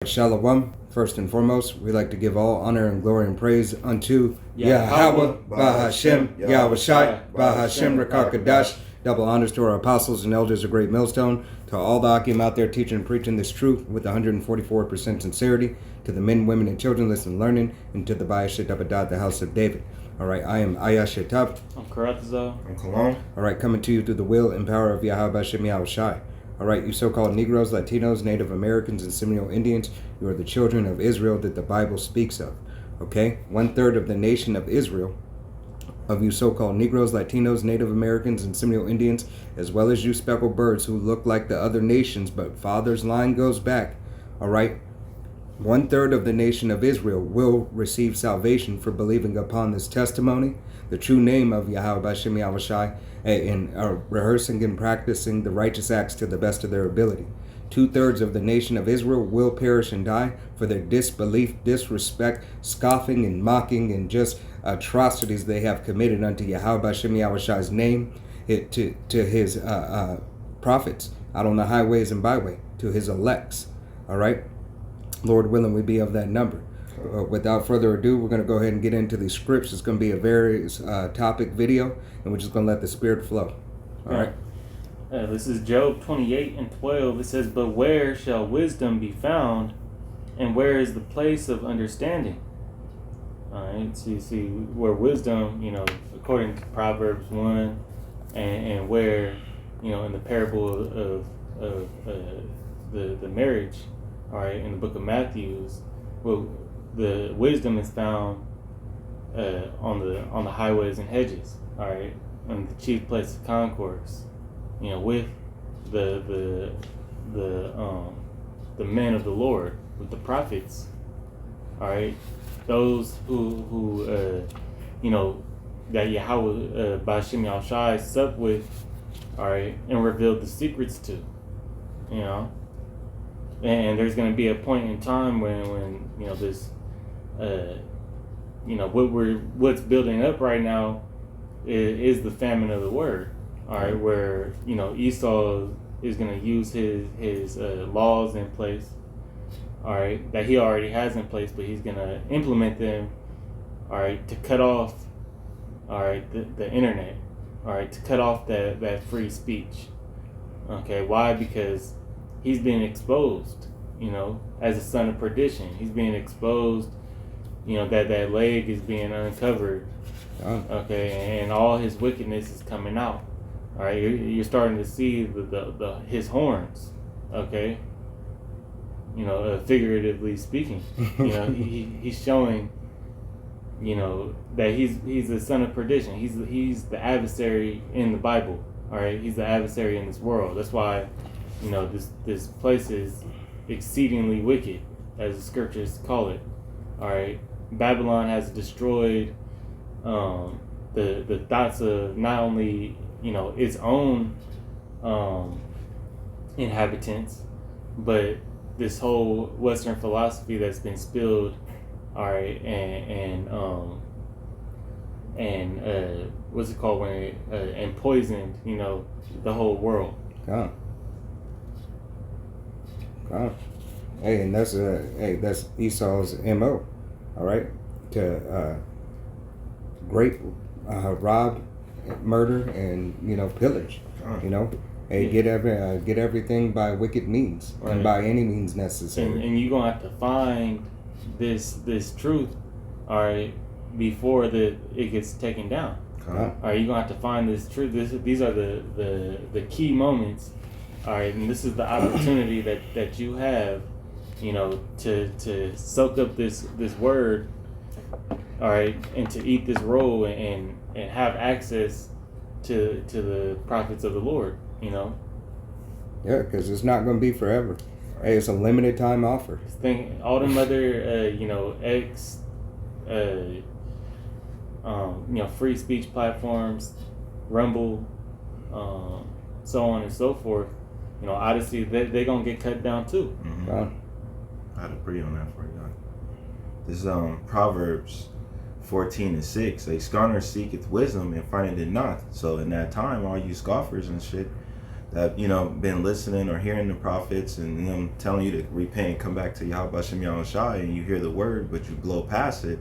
Shalom. First and foremost, we like to give all honor and glory and praise unto Yahweh, Bahashem, Yahweh Shai, Bahashem, Rakakadash. Double honors to our apostles and elders of Great Millstone, to all the Akim out there teaching and preaching this truth with 144% sincerity, to the men, women, and children listening and learning, and to the Bayashet Abadat, the house of David. All right, I am Ayashetab. I'm Karatazal. I'm Cologne. All right, coming to you through the will and power of Yahweh Bahashem, Yahweh Shai. All right, you so-called Negroes, Latinos, Native Americans, and Seminole Indians, you are the children of Israel that the Bible speaks of. Okay? 1/3 of the nation of Israel, of you so-called Negroes, Latinos, Native Americans, and Seminole Indians, as well as you speckled birds who look like the other nations, but father's line goes back. All right? 1/3 of the nation of Israel will receive salvation for believing upon this testimony, the true name of Yahweh Bashem Yahweh Shai, and rehearsing and practicing the righteous acts to the best of their ability. 2/3 of the nation of Israel will perish and die for their disbelief, disrespect, scoffing, and mocking, and just atrocities they have committed unto Yahweh Bashem Yahweh Shai's name, to his prophets out on the highways and byway, to his elects. All right? Lord willing, we be of that number. Without further ado, we're going to go ahead and get into these scripts. It's going to be a very topic video, and we're just going to let the Spirit flow. All right. This is Job 28:12. It says, "But where shall wisdom be found, and where is the place of understanding?" All right. So you see where wisdom, according to Proverbs 1, and where, in the parable of the marriage, all right, in the book of Matthew, well, the wisdom is found on the highways and hedges, all right, on the chief place of concourse, with the men of the Lord, with the prophets, all right, those who that Yahweh Bashem Yahweh Shai supped with, all right, and revealed the secrets to, and there's going to be a point in time when this what's building up right now is the famine of the word, all right, where Esau is going to use his laws in place, all right, that he already has in place, but he's going to implement them, all right, to cut off, all right, the internet, all right, to cut off that free speech. Okay, why? Because he's being exposed, as a son of perdition. He's being exposed, that leg is being uncovered. Okay, and all his wickedness is coming out. All right, you're starting to see his horns. Okay, figuratively speaking, he's showing, that he's the son of perdition. He's the adversary in the Bible. All right, he's the adversary in this world. That's why, this place is exceedingly wicked, as the scriptures call it. All right, Babylon has destroyed the thoughts of not only its own inhabitants, but this whole Western philosophy that's been spilled. All right, and what's it called when and poisoned the whole world. Hey, and that's Esau's MO, all right, to rape, rob, murder, and pillage. Get everything by wicked means, right, and by any means necessary. And you're gonna have to find this truth, all right, before it gets taken down. All right, you're gonna have to find this truth. These are the key moments. All right, and this is the opportunity that you have, to soak up this word, all right, and to eat this roll and have access to the prophets of the Lord, Yeah, because it's not going to be forever. Hey, it's a limited time offer. All them other, free speech platforms, Rumble, so on and so forth. Odyssey, they're going to get cut down too. Mm-hmm. I had to agree on that for you. This is Proverbs 14:6. A scorner seeketh wisdom and findeth it not. So in that time, all you scoffers and shit, that, you know, been listening or hearing the prophets and them telling you to repent and come back to Yahweh Shem Yahushai, and you hear the word but you blow past it,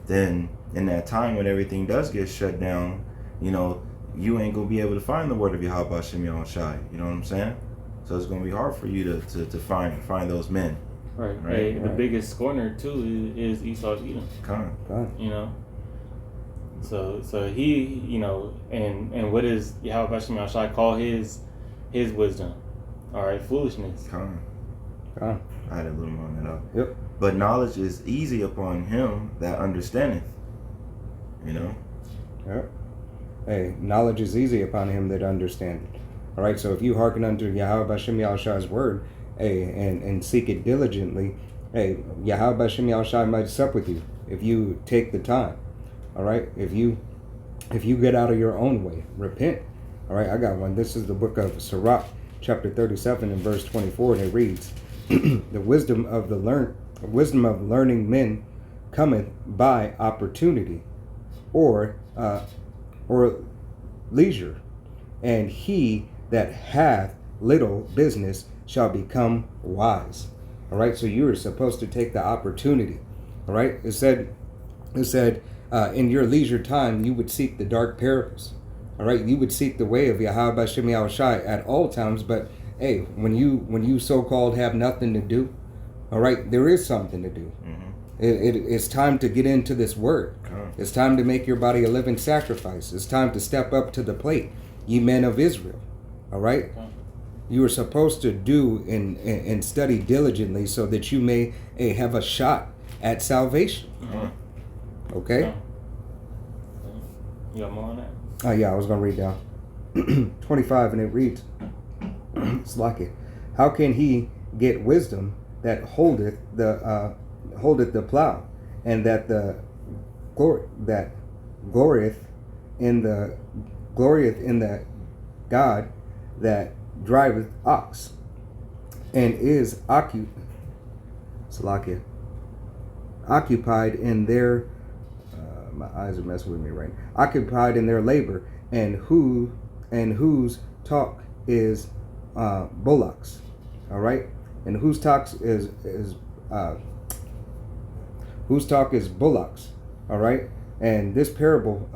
then in that time when everything does get shut down, you know, you ain't gonna be able to find the word of Yahweh Shem Yahushai. You know what I'm saying? So it's gonna be hard for you to find those men. Right. Right, Hey, the right. biggest scorner too is Esau's Edom. Con. You know. So he, you know, and what does Yahweh Shem Yahushai call his wisdom? All right, foolishness. Con. God. I had a little more on that up. Yep. But knowledge is easy upon him that understandeth. You know? Yep. Hey, knowledge is easy upon him that understandeth. All right, so if you hearken unto Yahweh Shem Yahushai's word, hey, and seek it diligently, hey, Yahweh Shem Yahushai might sup with you if you take the time. All right, if you get out of your own way, repent. All right, I got one. This is the book of Sirach, chapter 37 and verse 24, and it reads, "The wisdom of learning men cometh by opportunity, or leisure, and he that hath little business shall become wise." All right, so you are supposed to take the opportunity. All right, it said in your leisure time you would seek the dark parables. All right, you would seek the way of Yahweh Shem Yahushai at all times. But hey, when you so-called have nothing to do, all right, there is something to do. It's time to get into this word. It's time to make your body a living sacrifice. It's time to step up to the plate, ye men of Israel. All right? You are supposed to do and study diligently so that you may have a shot at salvation. Okay? You got more on that? Oh, yeah, I was going to read down 25, and it reads, it's like it. How can he get wisdom that holdeth the plow, and that glorieth in the God that driveth ox, and is occupied in their my eyes are messing with me right now. Occupied in their labor, and whose talk is bullocks. All right, and whose talk is bullocks. All right, and this parable,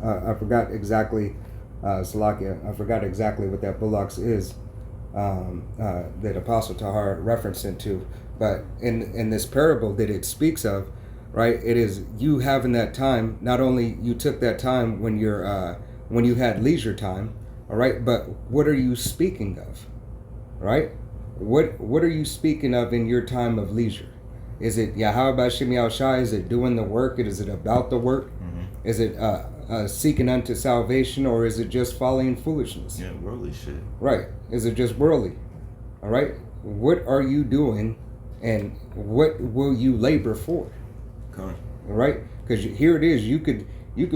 I forgot exactly, Salakia. I forgot exactly what that bullocks is that Apostle Tahar referenced into, but in this parable that it speaks of, right? It is you having that time. Not only you took that time when you had leisure time, all right, but what are you speaking of, right? What are you speaking of in your time of leisure? Is it Yahweh Shem Yahushai? Is it doing the work? Is it about the work? Is it seeking unto salvation, or is it just following foolishness? Yeah, worldly shit. Right. Is it just worldly? All right. What are you doing, and what will you labor for? Come on. All right. Because here it is. You could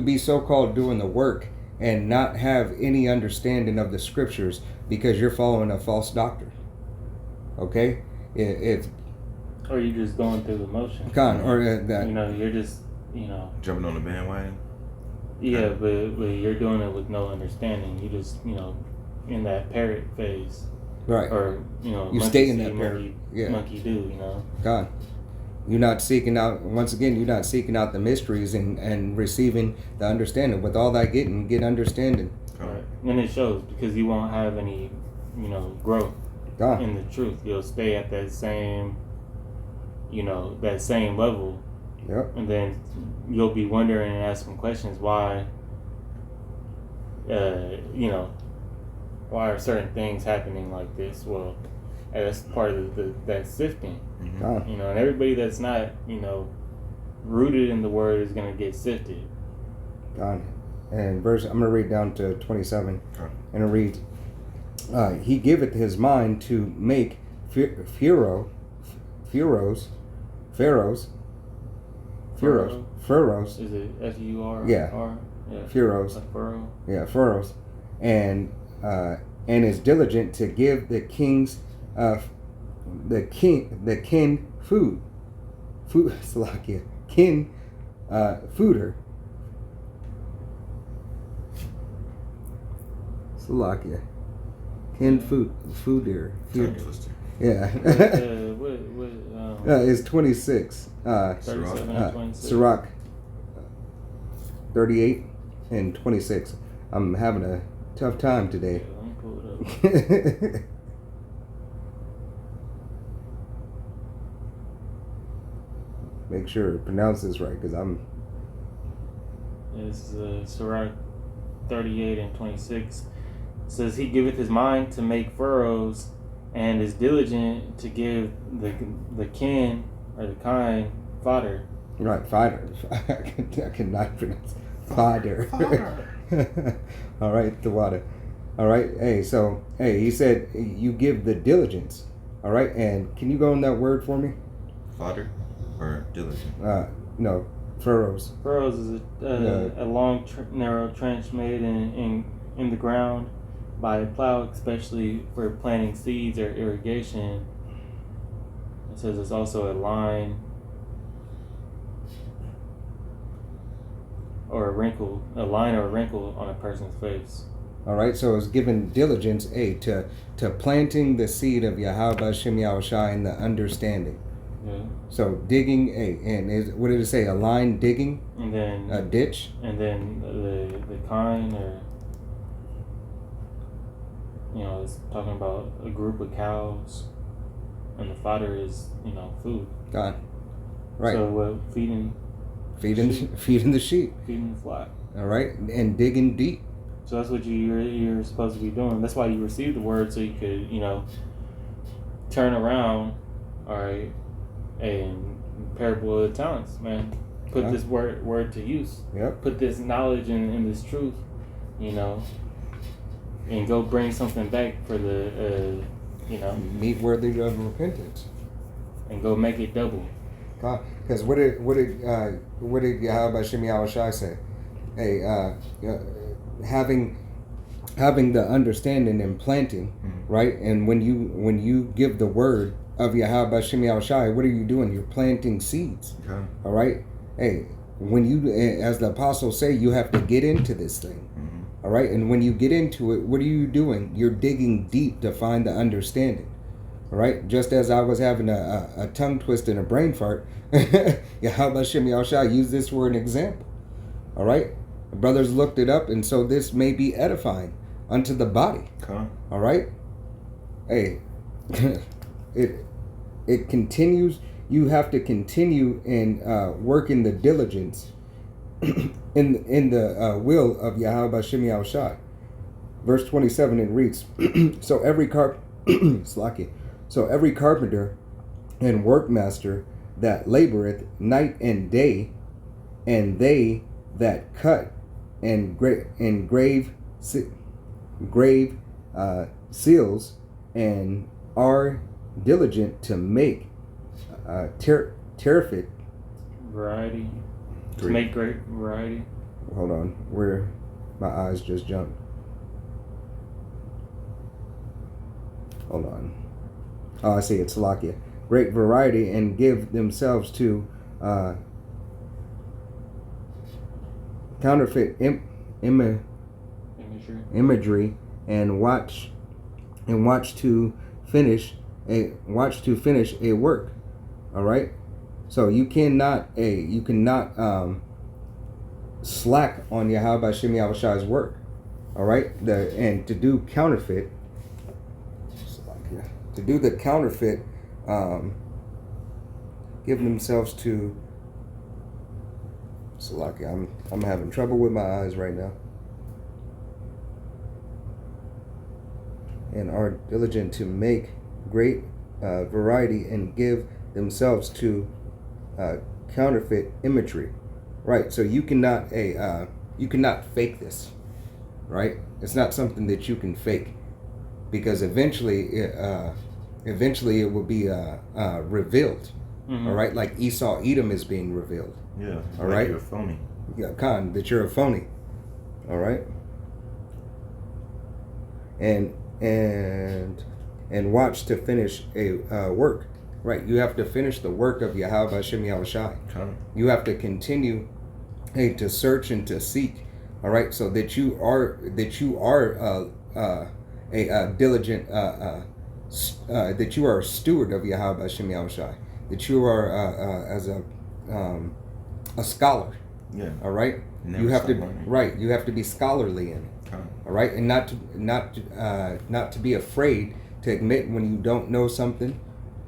be so-called doing the work and not have any understanding of the scriptures because you're following a false doctrine. Okay. It's Or you just going through the motion. or that. You know, you're just, Jumping on the bandwagon. yeah, but you're doing it with no understanding. You just, in that parrot phase. Right. Or, You stay in that parrot. Yeah. Monkey do, God. You're not seeking out, once again, you're not seeking out the mysteries and receiving the understanding. With all that getting, get understanding. Right. And it shows because you won't have any, growth God. in the truth. You'll stay at that same, that same level. Yep. And then you'll be wondering and asking questions why, why are certain things happening like this? Well, that's part of that sifting. God. And everybody that's not, rooted in the word is going to get sifted. God. And I'm going to read down to 27. Okay. And it reads, he giveth his mind to make furrows. Is it F-U-R? Yeah. R? Yeah. Furrows. A furrow? Yeah, furrows. And is diligent to give the king food. Salakia. Fooder. Salakia. Hind food there. Tongue twister. Yeah. It's 26. 37 and 26. Sirach 38 and 26. I'm having a tough time today. Let me pull it up. Make sure to pronounce this right, because I'm. It's Sirach 38 and 26. It says, he giveth his mind to make furrows, and is diligent to give the kin or the kind fodder. Right, fodder. I cannot pronounce fodder. All right, the water. All right, hey, he said you give the diligence. All right, and can you go on that word for me? Fodder or diligent? No, furrows. Furrows is a long, narrow trench made in the ground by a plow, especially for planting seeds or irrigation. It says it's also a line or a line or a wrinkle on a person's face. All right, so it's given diligence, to planting the seed of Yahweh Shem Yahushai in the understanding. Yeah. So digging, what did it say? A line digging, And then a ditch. And then the kind, or it's talking about a group of cows, and the fodder is food. God, right? So feeding the sheep. feeding the flock. All right, and digging deep. So that's what you're supposed to be doing. That's why you received the word, so you could turn around, all right, and parable of the talents, man. Put this word to use. Yep. Put this knowledge in this truth, and go bring something back for the, Meat worthy of repentance. and go make it double. Because what did Yahweh Shem Yahushai say? Hey, having the understanding and planting, right? And when you give the word of Yahweh Shem Yahushai, what are you doing? You're planting seeds. Okay. All right. Hey, when you, as the apostles say, you have to get into this thing. All right. And when you get into it, what are you doing? You're digging deep to find the understanding. All right. Just as I was having a tongue twist and a brain fart, Yahweh Shem Yahushai used this for an example. All right. The brothers looked it up, and so this may be edifying unto the body. Okay. All right. Hey, it continues. You have to continue in working the diligence in the will of Yahweh Shem Yahushai. Verse 27, it reads, so every carpenter and workmaster that laboreth night and day, and they that cut and grave seals, and are diligent to make terrific Variety. To make great variety. Hold on, where my eyes just jumped. Hold on. Oh, I see it. Salakia. Great variety, and give themselves to counterfeit imagery, and watch to finish a work. All right. So you cannot slack on Yahweh Shem Yahushai's work. All right. And to do counterfeit. To do the counterfeit, give themselves to. Salakia, I'm having trouble with my eyes right now. And are diligent to make great variety, and give themselves to counterfeit imagery. Right. So you cannot fake this. Right. It's not something that you can fake, because eventually it will be revealed. Mm-hmm. All right. Like Esau Edom is being revealed. Yeah. All right. You're a phony. Yeah, Khan, that you're a phony. All right. And watch to finish a work. Right. You have to finish the work of Yahweh Shem Yahushai. Okay. You have to continue, to search and to seek. All right. So that you are a diligent, that you are a steward of Yahweh Hashem Yahushai, that you are as a scholar. Yeah. All right. Never You have to stop learning. right. You have to be scholarly in it. Con. All right, and not to be afraid to admit when you don't know something,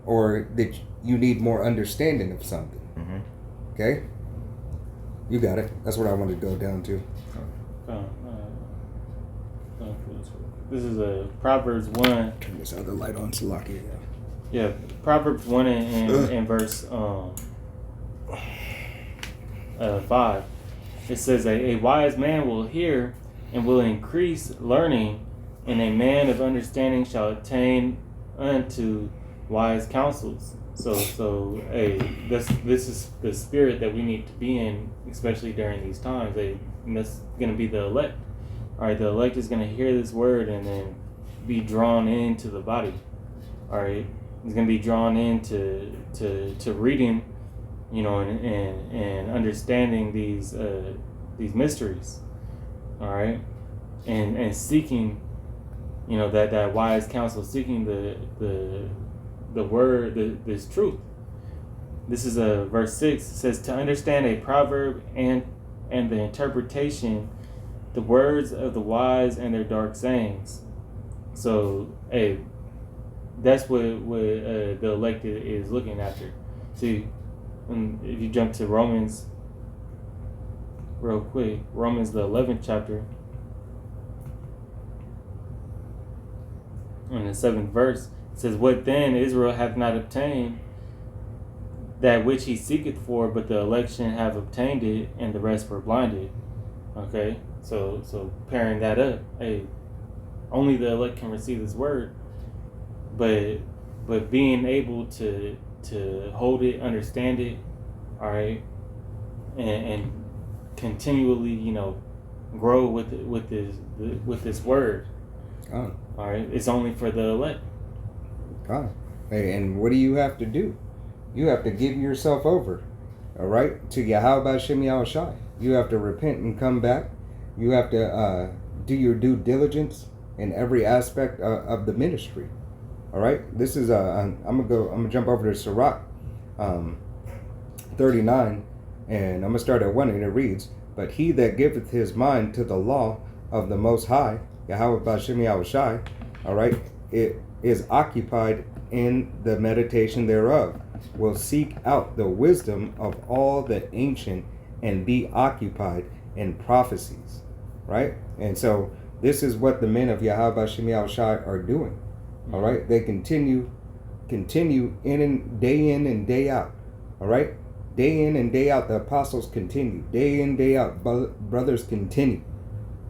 or that you need more understanding of something. Mm-hmm. Okay. You got it. That's what I wanted to go down to. This is a Proverbs 1. Turn this other light on, Salaki. Yeah, Proverbs 1 and verse 5. It says, a wise man will hear and will increase learning, and a man of understanding shall attain unto wise counsels. So this is the spirit that we need to be in, especially during these times. And that's going to be the elect. All right, the elect is going to hear this word and then be drawn into the body. All right, he's going to be drawn into to reading, and understanding these mysteries. All right, and seeking, that wise counsel, seeking the word, this truth. This is verse 6. It says, to understand a proverb and the interpretation, the words of the wise and their dark sayings. So, that's what the elected is looking after. See, if you jump to Romans real quick, Romans the 11th chapter, in the 7th verse, it says, what then Israel hath not obtained, that which he seeketh for, but the election have obtained it, and the rest were blinded. Okay, so pairing that up, only the elect can receive this word, but being able to hold it, understand it, all right, and continually, grow with this word. God. All right, it's only for the elect. God. Hey, and what do you have to do? You have to give yourself over, all right, to Yahweh Hashem Yahushai. You have to repent and come back. You have to do your due diligence in every aspect of the ministry. All right. This is I'm gonna jump over to Sirach 39, and I'm gonna start at 1, and it reads, "But he that giveth his mind to the law of the Most High, Yahweh Hashem Yahushai, all right, it is occupied in the meditation thereof, will seek out the wisdom of all the ancient, and be occupied in prophecies." Right? And so this is what the men of Yahweh Hashem Yahushai are doing. All right? They continue in and day out. All right? Day in and day out, the apostles continue. Day in, day out, brothers continue.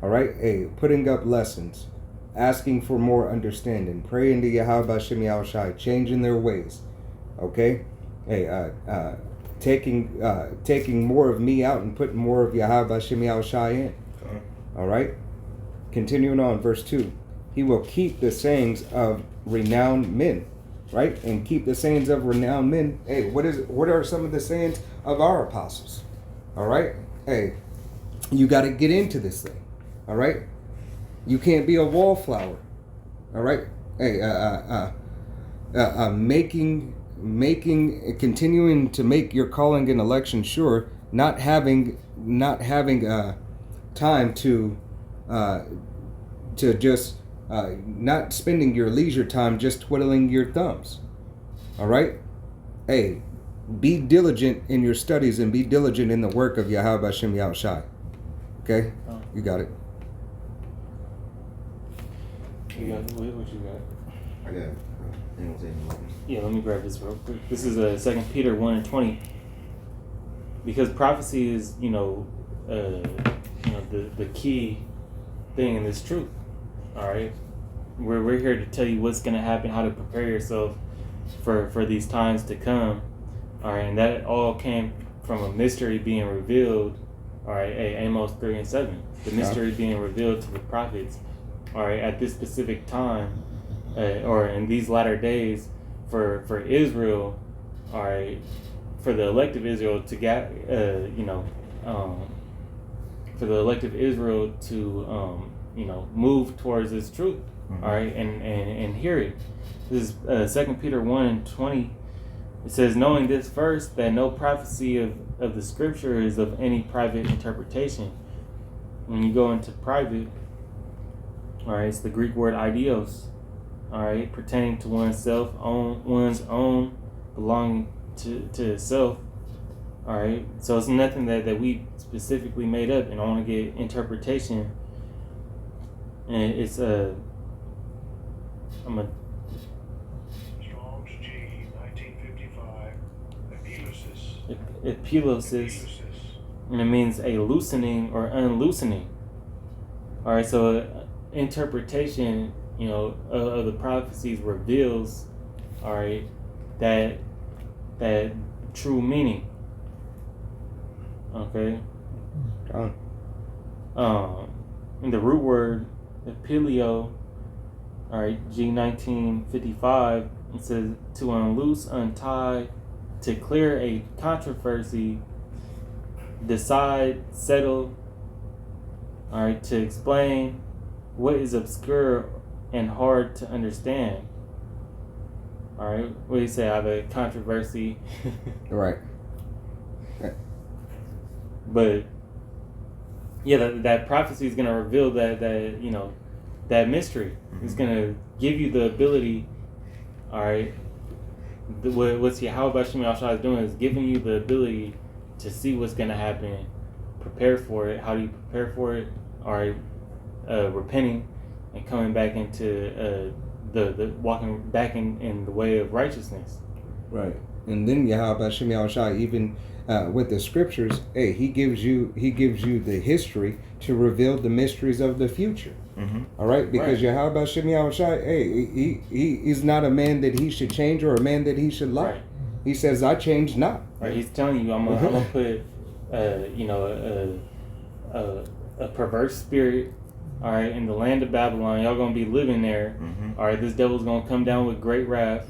All right? Putting up lessons, asking for more understanding, praying to Yahweh Hashem Yahushai, changing their ways. Okay? Taking more of me out and putting more of Yahweh Hashem Yahushai in. All right? Continuing on, verse 2. He will keep the sayings of renowned men. Right? And keep the sayings of renowned men. What are some of the sayings of our apostles? All right? You got to get into this thing. All right? You can't be a wallflower. All right? Continuing to make your calling and election sure, not having time to just not spending your leisure time just twiddling your thumbs. All right? Be diligent in your studies and be diligent in the work of Yahweh Hashem Yahushai. Okay? You got it. You got what you got? I got it. Yeah, let me grab this real quick. This is 2 Peter 1:20. Because prophecy is, the key thing in this truth. All right, we're here to tell you what's going to happen, how to prepare yourself for these times to come. All right, and that all came from a mystery being revealed. All right, Amos 3:7. The mystery being revealed to the prophets. All right, at this specific time, or in these latter days, for Israel. All right, for the elect of Israel to get, for the elect of Israel to, move towards this truth. all right, and hear it. This is 2 Peter 1:20. It says, knowing this first, that no prophecy of the scripture is of any private interpretation. When you go into private, all right, it's the Greek word idios, all right, pertaining to one's own, belonging to itself, all right. So it's nothing that we specifically made up and I want to get interpretation. And it's I'm a Strong's G 1955 epilosis. epilosis, and it means a loosening or unloosening. All right, so interpretation, you know, of the prophecies reveals, all right, that true meaning. Okay. And the root word epilio, all right, G 1955, it says to unloose, untie, to clear a controversy, decide, settle, all right, to explain what is obscure and hard to understand. All right, what do you say? I have a controversy. Right. But yeah, that prophecy is going to reveal that you know, that mystery. Mm-hmm. It's going to give you the ability. All right, what's Yahweh Bashim Yahshua is doing is giving you the ability to see what's going to happen, prepare for it. How do you prepare for it? All right, repenting and coming back into the walking back in the way of righteousness. Right. And then Yahweh Shem Yahushua, even with the scriptures, hey, he gives you the history to reveal the mysteries of the future. Mm-hmm. All right, because Right. Yahweh Shem Yahushua, hey, he's not a man that he should change or a man that he should lie. Right. He says, "I change not." Right, he's telling you, I'm gonna put, you know, a perverse spirit, all right, in the land of Babylon. Y'all gonna be living there. Mm-hmm. All right, this devil's gonna come down with great wrath.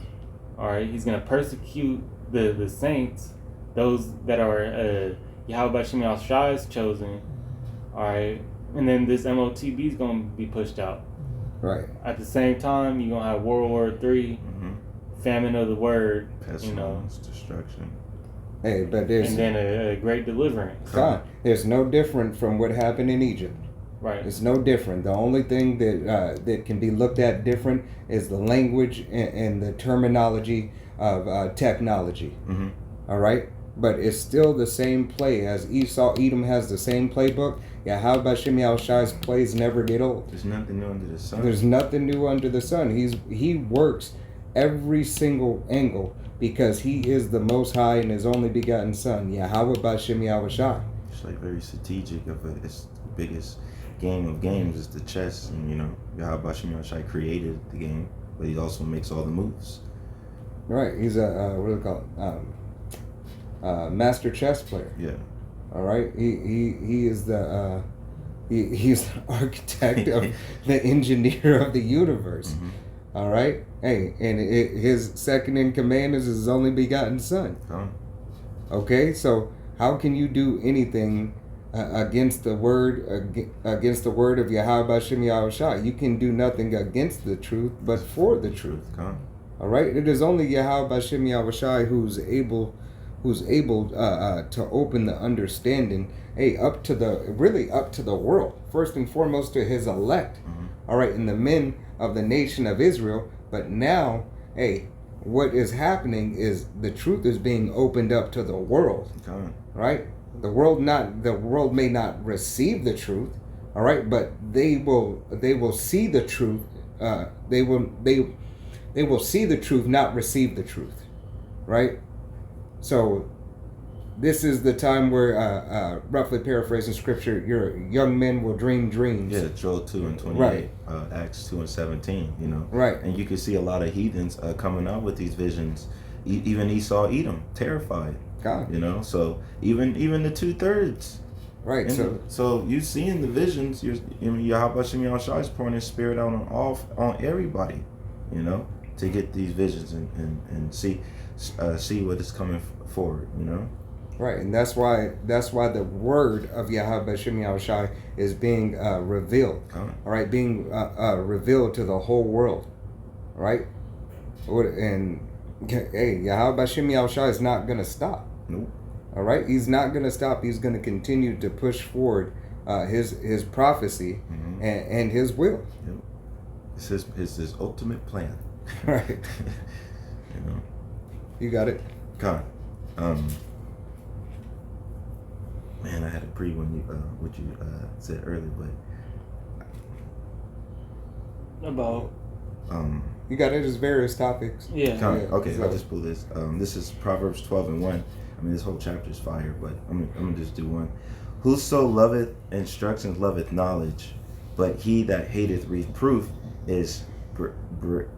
All right, he's gonna persecute the saints, those that are Yahweh Shem Yahshua's chosen. All right, and then this MOTB is gonna be pushed out. Right. At the same time, you're gonna have World War III, Mm-hmm. famine of the word, Pestilence, you know, destruction. Hey, but there's and then a great deliverance. God. There's no different from what happened in Egypt. Right. It's no different. The only thing that can be looked at different is the language and the terminology of technology. Mm-hmm. All right, but it's still the same play as Esau. Edom has the same playbook. Yeah, how about Shem Yahshua's plays never get old? There's nothing new under the sun. There's nothing new under the sun. He works every single angle because he is the Most High and his only begotten Son. Yeah, how about Shem Yahushua? It's like very strategic of it. It's the biggest game of games is the chess, and you know, Yahweh Shem Yahushua created the game, but he also makes all the moves. Right, he's a what do they call it? Master chess player. Yeah. All right, he is the he's the architect of the engineer of the universe. Mm-hmm. All right, hey, and his second in command is his only begotten Son. Huh? Okay, so how can you do anything against the word of Yahweh Shem Yahushua? You can do nothing against the truth, but for the truth. Huh? All right, it is only Yahweh Shem Yahushua who's able to open the understanding, hey, up to the world, first and foremost to his elect. Mm-hmm. All right, and the men of the nation of Israel. But now, hey, what is happening is the truth is being opened up to the world. Huh? Right? The world may not receive the truth, all right, but they will see the truth. They will see the truth, not receive the truth, right? So this is the time where, roughly paraphrasing scripture, your young men will dream dreams. Yeah, Joel 2:28, Right. Acts 2:17. You know, Right. and you can see a lot of heathens coming out with these visions. Even Esau, Edom, terrified. God. You know, so even the 2/3. Right. And So so you seeing the visions. Yahweh Shem Yahushua is pouring his spirit out on everybody, you know, to get these visions and see what is coming forward, you know. Right, and that's why the word of Yahweh B'Shem Yahushai is being revealed. Come. All right, being revealed to the whole world. All right, and hey, Yahweh B'Shem Yahushai is not gonna stop. Nope. All right, he's not gonna stop. He's gonna continue to push forward his prophecy and his will. Yep. It's his ultimate plan. Right, You know. you got it. God. Man, I had a pre when you what you said earlier, but About You got it. It's various topics. yeah. Con, Yeah, okay, so- I'll just pull this. This is Proverbs 12:1. I mean, this whole chapter is fire, but I'm gonna just do one. Whoso loveth instructions loveth knowledge, but he that hateth reproof is brutish.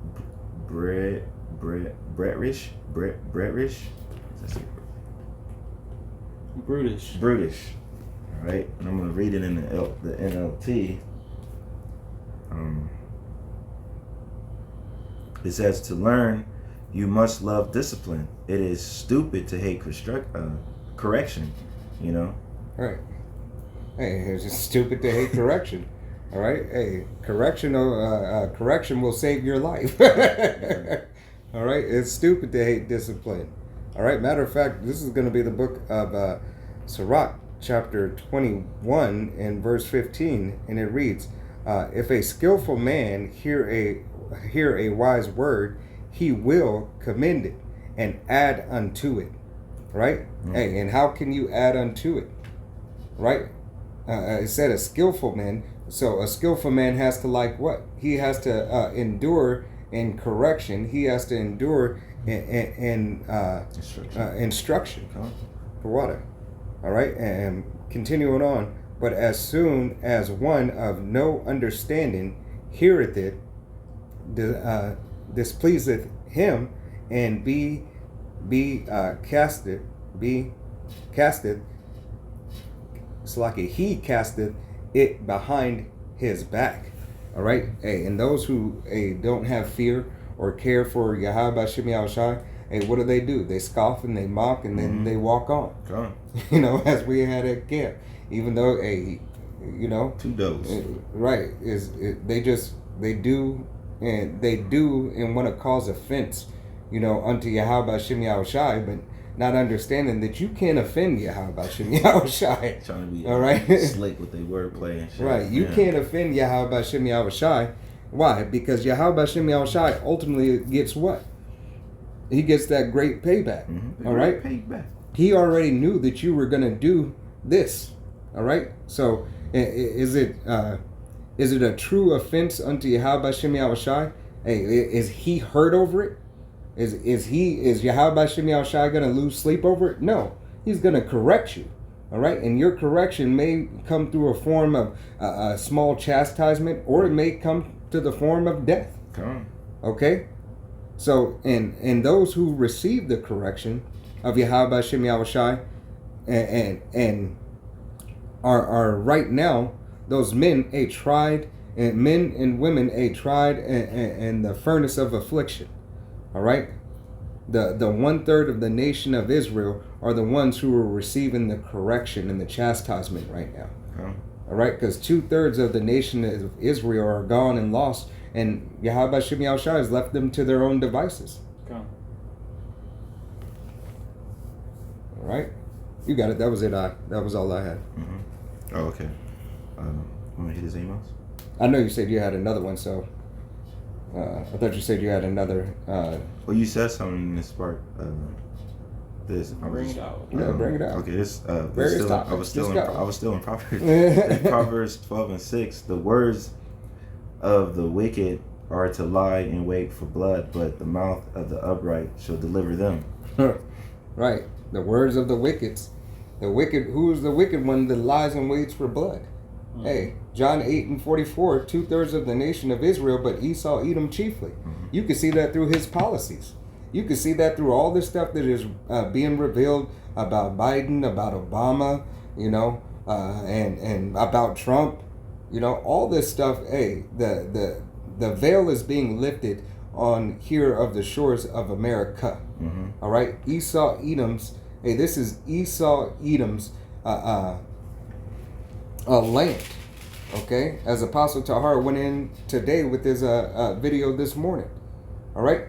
That's it. Brutish. Brutish. All right, and I'm gonna read it in the NLT. It says, "To learn, you must love discipline. It is stupid to hate correction." You know. Right. Hey, it's just stupid to hate correction. All right. Hey, correction will save your life. All right. It's stupid to hate discipline. All right. Matter of fact, this is going to be the book of Sirach, chapter 21 and verse 15, and it reads, "If a skillful man hear a wise word, he will commend it and add unto it." Right? Hey, and how can you add unto it? Right? It said a skillful man. So a skillful man has to like what? He has to endure in correction. He has to endure in instruction Come on. for water. All right? And continuing on. But as soon as one of no understanding heareth it, displeaseth him, and casteth. It's like he casteth it behind his back. All right. Hey, and those who don't have fear or care for Yahweh B'Shem Yahushai, hey, what do? They scoff and they mock, and then they walk on. Come on. You know, as we had at camp. Even though, hey, you know, 2 doses. right, they do and want to cause offense, you know, unto Yahweh B'Shem Yahushai, but not understanding that you can't offend Yahweh B'Shem Yahushai. Trying to be all right, slick with their wordplay and shit. Right, you can't offend Yahweh B'Shem Yahushai. Why? Because Yahweh B'Shem Yahushai ultimately gets what? He gets that great payback. Mm-hmm. All right, Payback. he already knew that you were gonna do this. All right, so is it a true offense unto Yahweh B'Shem Yahushai? Hey, is he hurt over it? Is Yahweh B'Shem Yahushai gonna lose sleep over it? No, he's gonna correct you. All right, and your correction may come through a form of a small chastisement, or it may come to the form of death. Come on. Okay, so and those who receive the correction of Yahweh B'Shem Yahushai and are right now those men tried, and men and women tried and the furnace of affliction. All right, the 1/3 of the nation of Israel are the ones who are receiving the correction and the chastisement right now. All right, because 2/3 of the nation of Israel are gone and lost, and Yahweh B'Shem Yahushai has left them to their own devices. Come. All right, you got it. That was it. That was all I had. Mm-hmm. Oh, okay. I'm gonna hit his emails. I know you said you had another one, so I thought you said you had another. Well, you said something in this part. This. Bring it out. Yeah, bring it out. Okay, this. Various I topics. was still Just go. in Proverbs. Proverbs 12:6. The words of the wicked are to lie in wait for blood, but the mouth of the upright shall deliver them. Right. The words of the wicked. The wicked. Who is the wicked one that lies and waits for blood? Mm-hmm. Hey, John 8:44. 2/3 of the nation of Israel, but Esau Edom chiefly. Mm-hmm. You can see that through his policies. You can see that through all the stuff that is being revealed about Biden, about Obama, you know, and about Trump, you know, all this stuff. Hey, the veil is being lifted on here of the shores of America. Mm-hmm. All right, Esau Edoms Hey, this is Esau Edom's land. Okay, as Apostle Tahar went in today with his video this morning. All right,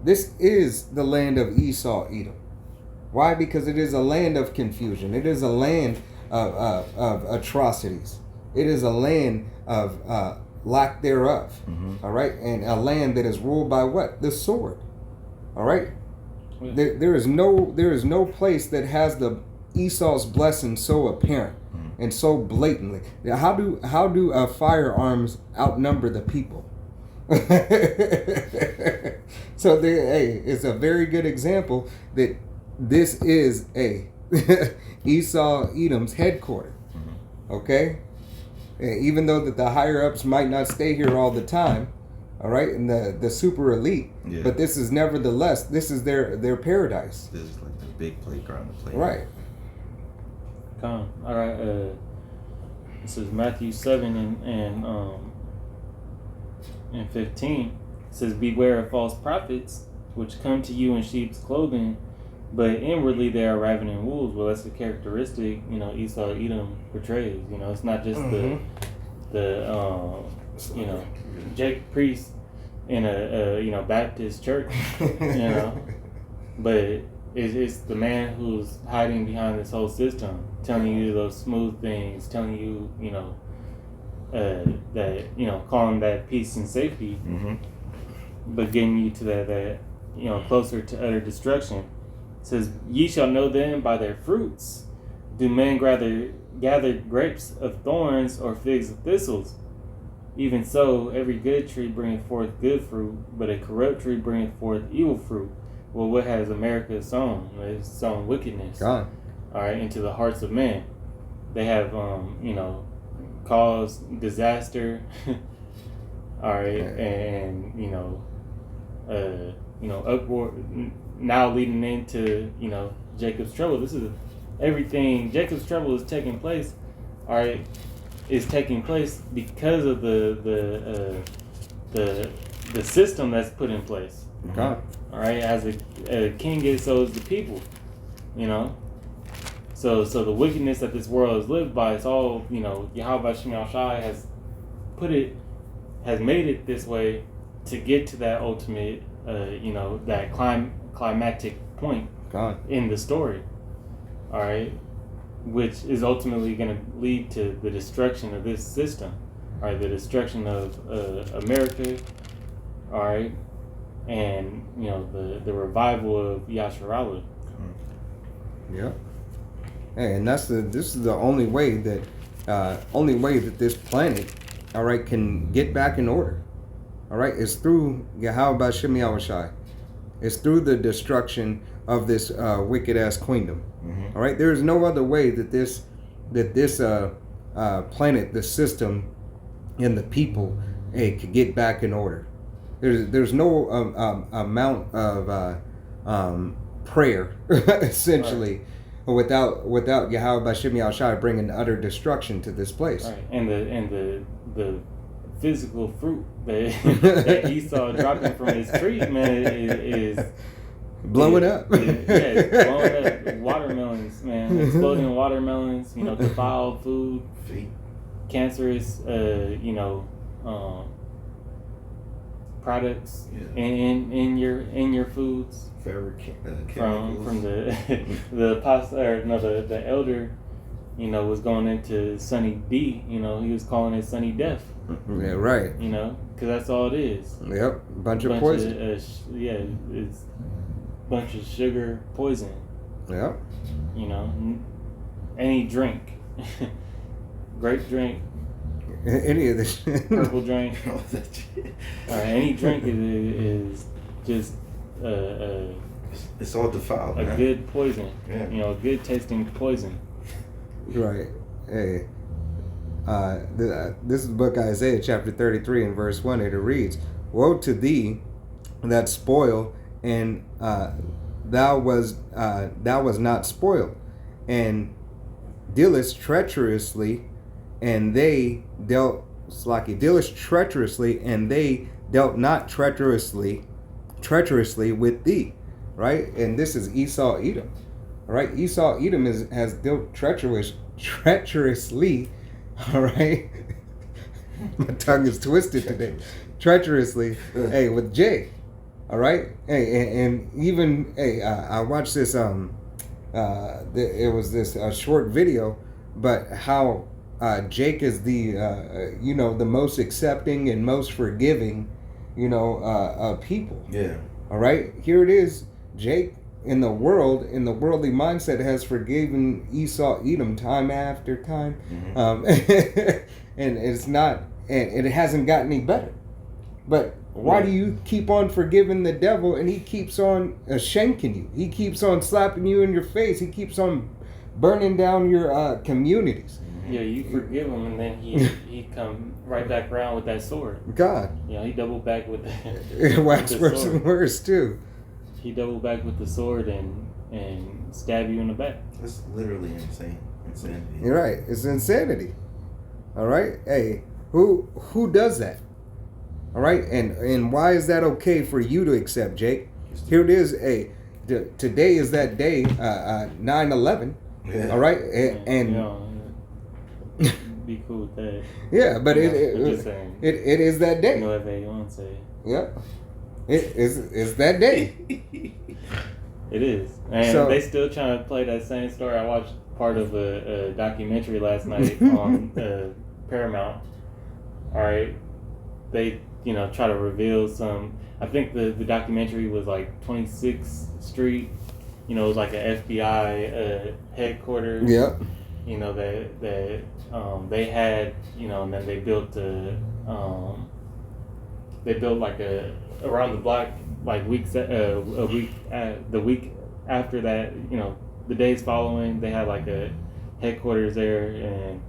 this is the land of Esau Edom. Why? Because it is a land of confusion. It is a land of atrocities. It is a land of lack thereof. All right, and a land that is ruled by what? The sword. All right. There is no place that has the Esau's blessing so apparent and so blatantly. How do firearms outnumber the people? So it's a very good example that this is a Esau Edom's headquarters. Okay, even though that the higher ups might not stay here all the time. All right, and the super elite, but this is nevertheless, this is their paradise. This is like the big playground to play. Right. All right. This is Matthew 7 and 15. It says, "Beware of false prophets, which come to you in sheep's clothing, but inwardly they are ravening wolves." Well, that's the characteristic Esau Edom portrays. It's not just the Jake priest in a Baptist church, but it's the man who's hiding behind this whole system, telling you those smooth things, telling you that calling that peace and safety, but getting you to that closer to utter destruction. It says, "Ye shall know them by their fruits. Do men gather grapes of thorns or figs of thistles? Even so, every good tree bringeth forth good fruit, but a corrupt tree bringeth forth evil fruit." Well, what has America sown? It's sown wickedness. God. All right, into the hearts of men. They have, caused disaster. All right, and upward. Now leading into Jacob's trouble. This is everything. Jacob's trouble is taking place. All right. Is taking place because of the system that's put in place. God. All right, as a king is, so is the people. So the wickedness that this world is lived by, it's all Yahweh Shem Shai has made it this way to get to that ultimate that climactic point in the story. All right. Which is ultimately going to lead to the destruction of this system, all right, the destruction of America, all right, and the revival of Yasharallah. Yeah. Hey, and this is the only way that this planet, all right, can get back in order. All right, it's through Yahweh Shem Yahushai. It's through the destruction of this wicked ass queendom. All right, there is no other way that this planet, the system, and the people, could get back in order. There's no amount of prayer essentially without Yahweh Bashem Yahushai bringing utter destruction to this place. Right, and the physical fruit that Esau dropping from his tree, man, is blowing up. It's blowing up. Watermelons, man, exploding watermelons. Defiled food, cancerous, products in your foods. From the elder, was going into Sunny D. He was calling it Sunny Death. Yeah, right. Because that's all it is. Yep, bunch of poison. It's bunch of sugar poison. Yep. Any drink, grape drink, any of this purple drink, any drink is just it's all defiled. A good poison. Yeah. A good tasting poison. Right. Hey. This is the book Isaiah chapter 33 and verse 1. It reads, "Woe to thee that spoil, and thou was not spoiled, and dealest treacherously, and they dealt not treacherously with thee." Right? And this is Esau Edom. All right, Esau Edom has dealt treacherously. All right, my tongue is twisted today. Treacherously, hey, with Jake. All right, hey, and even hey, I watched this. It was this short video, but how Jake is the the most accepting and most forgiving, people. Yeah. All right, here it is. Jake in the worldly mindset has forgiven Esau Edom time after time, and it's not, and it hasn't gotten any better. But why do you keep on forgiving the devil and he keeps on shanking you? He keeps on slapping you in your face. He keeps on burning down your communities. Yeah, you forgive him, and then he come right back around with that sword. God. He doubled back with the It wax with the worse sword. and worse too. He doubled back with the sword and stab you in the back. That's literally insanity. You're right. It's insanity. All right. Hey, who does that? All right. And why is that okay for you to accept, Jake? Here it is. Hey, today is that day. 9/11. Yeah. All right. Be cool with that. Yeah, but I'm just saying. it is that day. Say. Yeah. It's that day. It is. And So- they still trying to play that same story. I watched part of a documentary last night on Paramount. All right. They, try to reveal some. I think the documentary was like 26th Street. It was like an FBI headquarters. Yep. That they had, and then they built the like around the block, like the week after that, the days following, they had like a headquarters there, and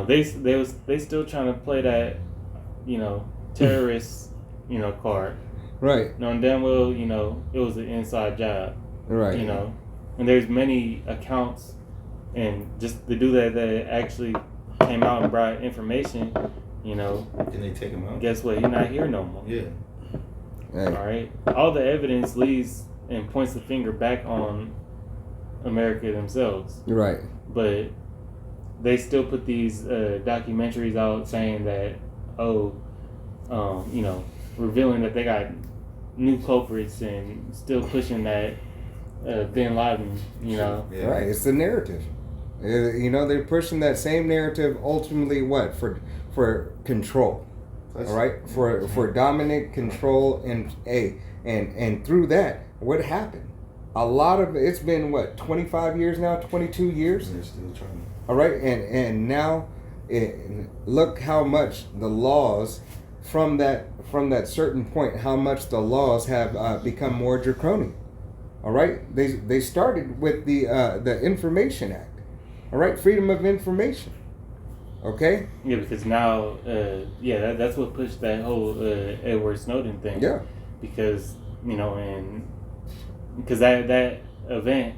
they still trying to play that, terrorist, card. Right. Knowing damn well, it was an inside job. Right. And there's many accounts, and just the dude that actually came out and brought information, Can they take him out? guess what? He's not here no more. Yeah. Hey. All right. All the evidence leads and points the finger back on America themselves, You're right. but they still put these documentaries out saying that, revealing that they got new culprits and still pushing that Bin Laden, Yeah. Right. It's the narrative. They're pushing that same narrative ultimately what? For control. Plus- All right? For dominant control and through that, what happened? A lot of it's been 25 years now, 22 years. They're still trying. All right? And now look how much the laws from that certain point, how much the laws have become more draconian. All right, they started with the Information Act. All right, freedom of information. Okay. Yeah, because now, that's what pushed that whole Edward Snowden thing. Yeah. Because because that event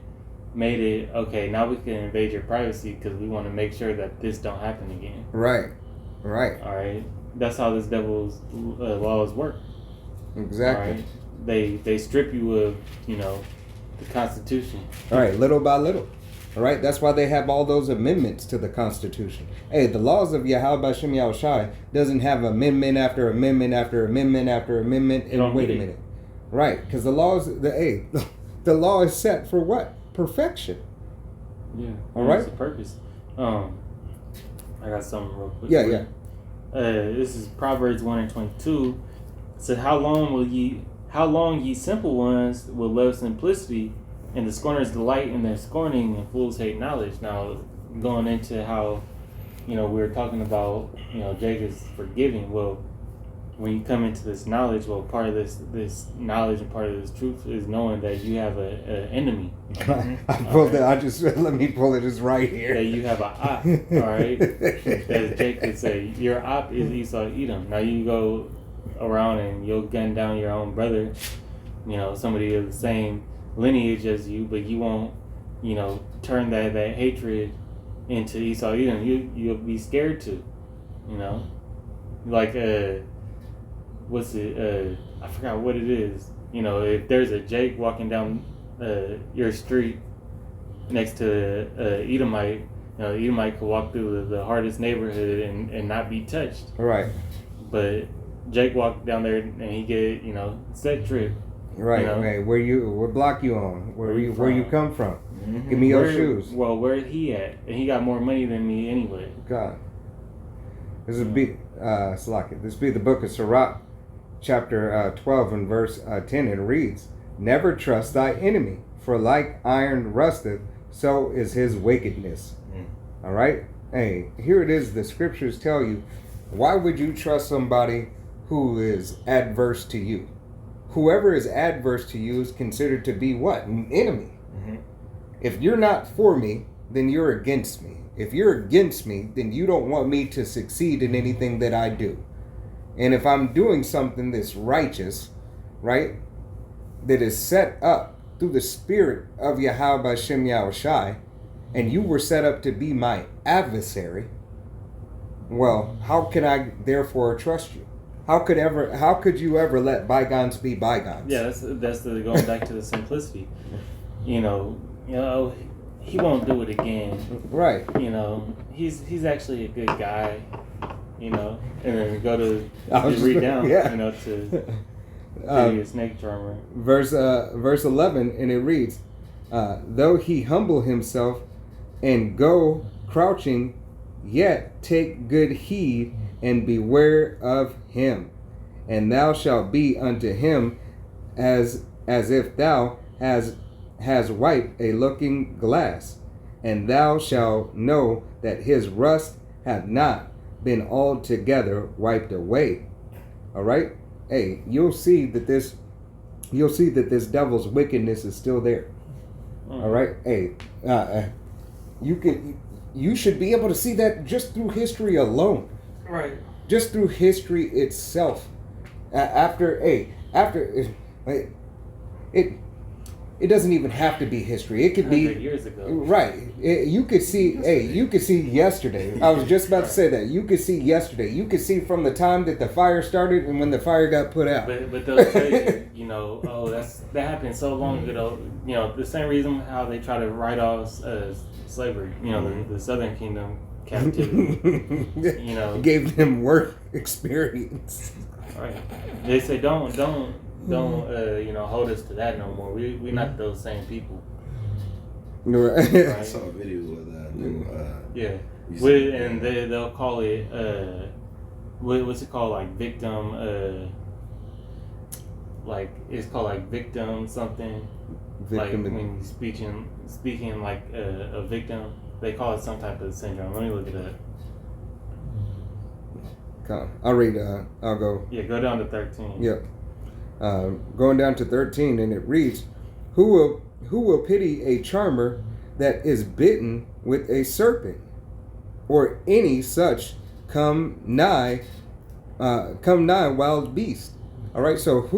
made it okay. Now we can invade your privacy because we want to make sure that this don't happen again. Right. Right. All right, that's how this devil's laws work. Exactly. All right, they strip you of the Constitution. All right, little by little. All right, that's why they have all those amendments to the Constitution. Hey, the laws of Yahweh Bashem Yahushai doesn't have amendment after amendment after amendment after amendment. They don't And wait need a it. minute. Right, because the law is set for what? Perfection. Yeah. All right. What's the purpose? I got something real quick. Yeah, for yeah. you. This is Proverbs 1:22. It said, How long ye simple ones will love simplicity, and the scorners delight in their scorning, and fools hate knowledge. Now, going into how, we were talking about, Jake is forgiving. Well, when you come into this knowledge, part of this knowledge and part of this truth is knowing that you have an enemy. I pulled it. Let me pull it. It's right That here. you have an op, all right? As Jake would say, your op is Esau Edom. Now you go around and you'll gun down your own brother, somebody of the same lineage as you, but you won't, turn that hatred into Esau Edom. You'll be scared to, like what's it? I forgot what it is. If there's a Jake walking down your street, next to Edomite. You know, Edomite could walk through the hardest neighborhood and not be touched. Right. But Jake walked down there and he get, set trip. Right. You know? Hey, what block you on? Where you come from? Mhm. Give me your shoes. Well, where's he at? And he got more money than me anyway. God. This is Salaki. This be the book of Sirach, chapter 12 and verse 10. It reads, "Never trust thy enemy, for like iron rusteth, so is his wickedness." All right. Hey, here it is. The scriptures tell you, why would you trust somebody who is adverse to you? Whoever is adverse to you is considered to be what? An enemy. Mhm. If you're not for me, then you're against me. If you're against me, then you don't want me to succeed in anything that I do. And if I'm doing something that's righteous, right, that is set up through the spirit of Yahweh Bashem Yahushai, and you were set up to be my adversary, well, how can I therefore trust you? How could you ever let bygones be bygones? Yeah, that's the going back to the simplicity. He won't do it again. Right. He's actually a good guy. And then go to I was read down. yeah. To be a snake charmer. Verse 11, and it reads, "Though he humble himself and go crouching, yet take good heed and beware of him, and thou shalt be unto him as if thou has wiped a looking glass, and thou shalt know that his rust hath not been altogether wiped away." All right. Hey, you'll see that this devil's wickedness is still there. All right. Hey, you should be able to see that just through history alone. Right. Just through history itself. It doesn't even have to be history. It could be 100 years ago. right. You could see. You could see yesterday. I was just about to say that. You could see yesterday. You could see from the time that the fire started and when the fire got put out. But they'll tell you, that happened so long ago. The same reason how they try to write off slavery. The Southern Kingdom captivity. Gave them work experience. Right. They say don't hold us to that no more. We're not those same people. Right. I saw a video of that. Yeah. You And they'll call it what's it called, like victim like it's called like victim something. Victim. Like when you're speaking like a victim, they call it some type of syndrome. Let me look it up. I'll read. I'll go. Yeah, go down to 13. Yep. Going down to 13, and it reads, who will pity a charmer that is bitten with a serpent, or any such come nigh wild beast? All right. So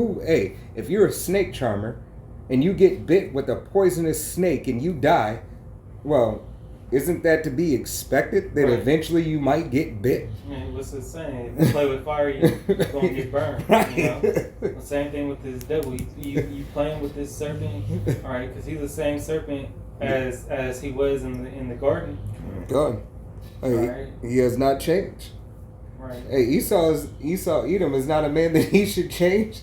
if you're a snake charmer and you get bit with a poisonous snake and you die, well, isn't that to be expected that eventually you might get bit? Man, what's it saying? If you play with fire, you're going to get burned. Right. The same thing with this devil. You playing with this serpent, all right? Because he's the same serpent as he was in the garden. God. Hey, Right. He has not changed. Right. Hey, Edom is not a man that he should change.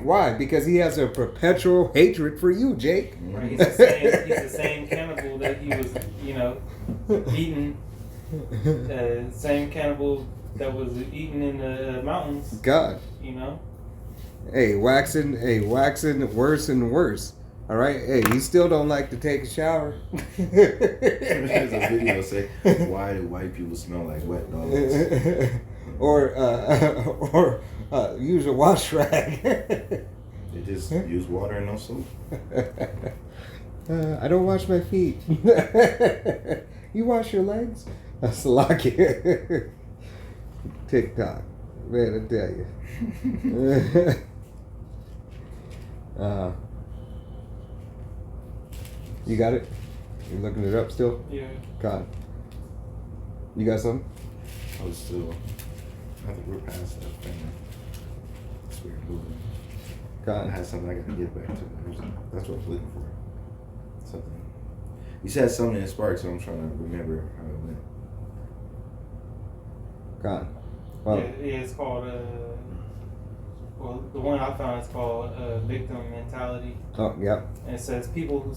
Why? Because he has a perpetual hatred for you, Jake. Right. He's the same cannibal that he was, eating. Same cannibal that was eating in the mountains. God. Hey, waxing worse and worse. All right. Hey, you still don't like to take a shower. There's a video say, "Why do white people smell like wet dogs?" or use a wash rag. They just use water and no soap. I don't wash my feet. You wash your legs? That's lucky. TikTok. Man, I tell you. You got it? You looking it up still? Yeah. God. You got something? I was still. I think we're past that thing. It's weird moving. I God. had something I got to get back to. That's what I was looking for. Something. You said something in Spark, so I'm trying to remember how it went. God. Well, Yeah, it's called. Well, the one I found is called victim mentality, oh, yeah. and it says people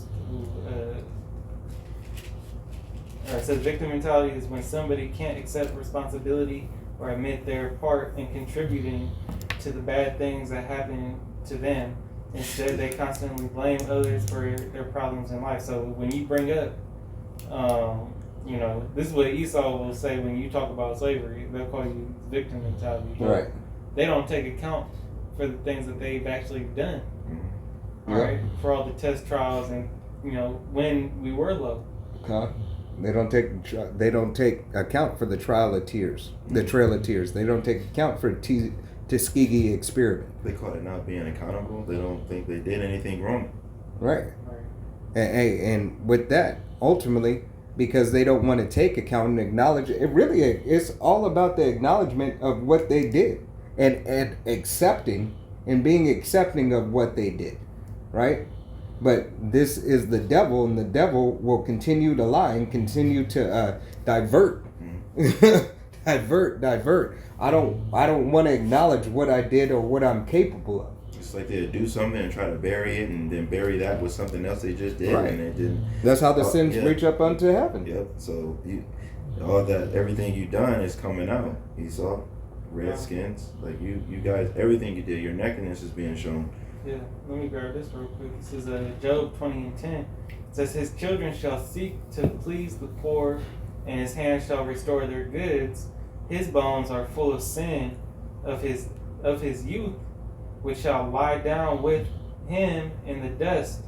or it says victim mentality is when somebody can't accept responsibility or admit their part in contributing to the bad things that happen to them. Instead, they constantly blame others for their problems in life. So when you bring up, you know, this is what Esau will say when you talk about slavery. They'll call you victim mentality. But Right. they don't take account for the things that they've actually done. Mm-hmm. All Yeah. right, for all the test trials and, you know, when we were low. Huh? They don't take account for the Trail of Tears. The Trail of Tears. They don't take account for Tuskegee experiment. They call it not being accountable. They don't think they did anything wrong. Right. Right. And with that, ultimately, because they don't want to take account and acknowledge it, it's all about the acknowledgement of what they did and accepting and being accepting of what they did. Right? But this is the devil, and the devil will continue to lie and continue to divert. divert. I don't want to acknowledge what I did or what I'm capable of. It's like they'd do something and try to bury it, and then bury that with something else they just did, Right. and it didn't. That's how the Oh, sins yeah. reach up unto heaven. Yep. So all that, everything you done is coming out. Esau, Redskins, like you guys, everything you did, your nakedness is being shown. Yeah, let me grab this real quick. This is Job 20:10. It says, his children shall seek to please the poor, and his hands shall restore their goods. His bones are full of sin of his youth, which shall lie down with him in the dust.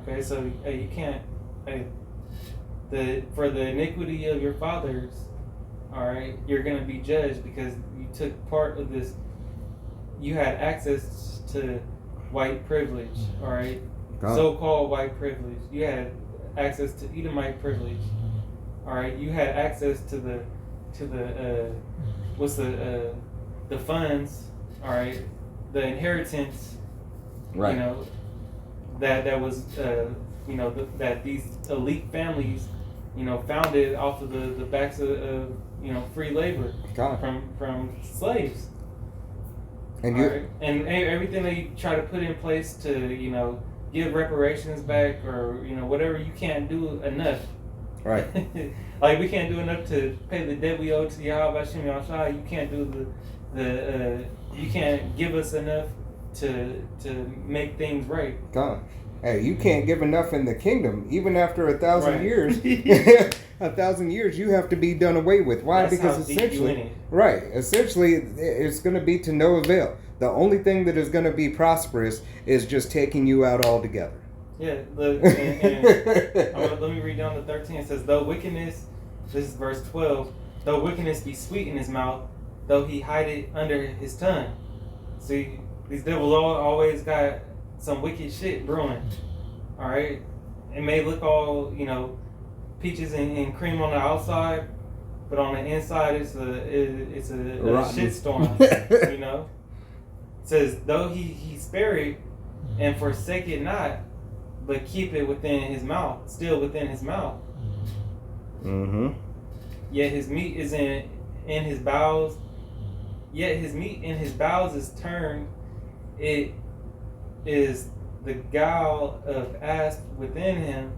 Okay, so you can't. For the iniquity of your fathers, all right, you're gonna be judged because you took part of this. You had access to white privilege, all right, so-called white privilege. You had access to Edomite privilege, all right. You had access to the funds, all right, the inheritance, Right. you know, that was you know that these elite families, you know, founded off of the backs of you know, free labor from slaves. And right? And everything that you try to put in place to, you know, give reparations back or, you know, whatever, you can't do enough. Right. Like, we can't do enough to pay the debt we owe to Yahweh Hashem Yahushua. You can't do you can't give us enough to make things right. God. Hey, you can't give enough in the kingdom. Even after 1,000 Right. years, 1,000 years, you have to be done away with. Why? That's Because how deep you in essentially, it. right? Essentially, it's going to be to no avail. The only thing that is going to be prosperous is just taking you out altogether. Yeah, look, let me read down to 13. It says, though wickedness, this is verse 12, though wickedness be sweet in his mouth, though he hide it under his tongue. See, these devils always got some wicked shit brewing. All right, it may look all, you know, peaches and cream on the outside, but on the inside it's a shitstorm. You know, it says, though he spare it and forsake it not, but keep it within his mouth, still within his mouth. Mm-hmm. Yet his meat is in his bowels. Yet his meat in his bowels is turned. It is the gall of asp within him.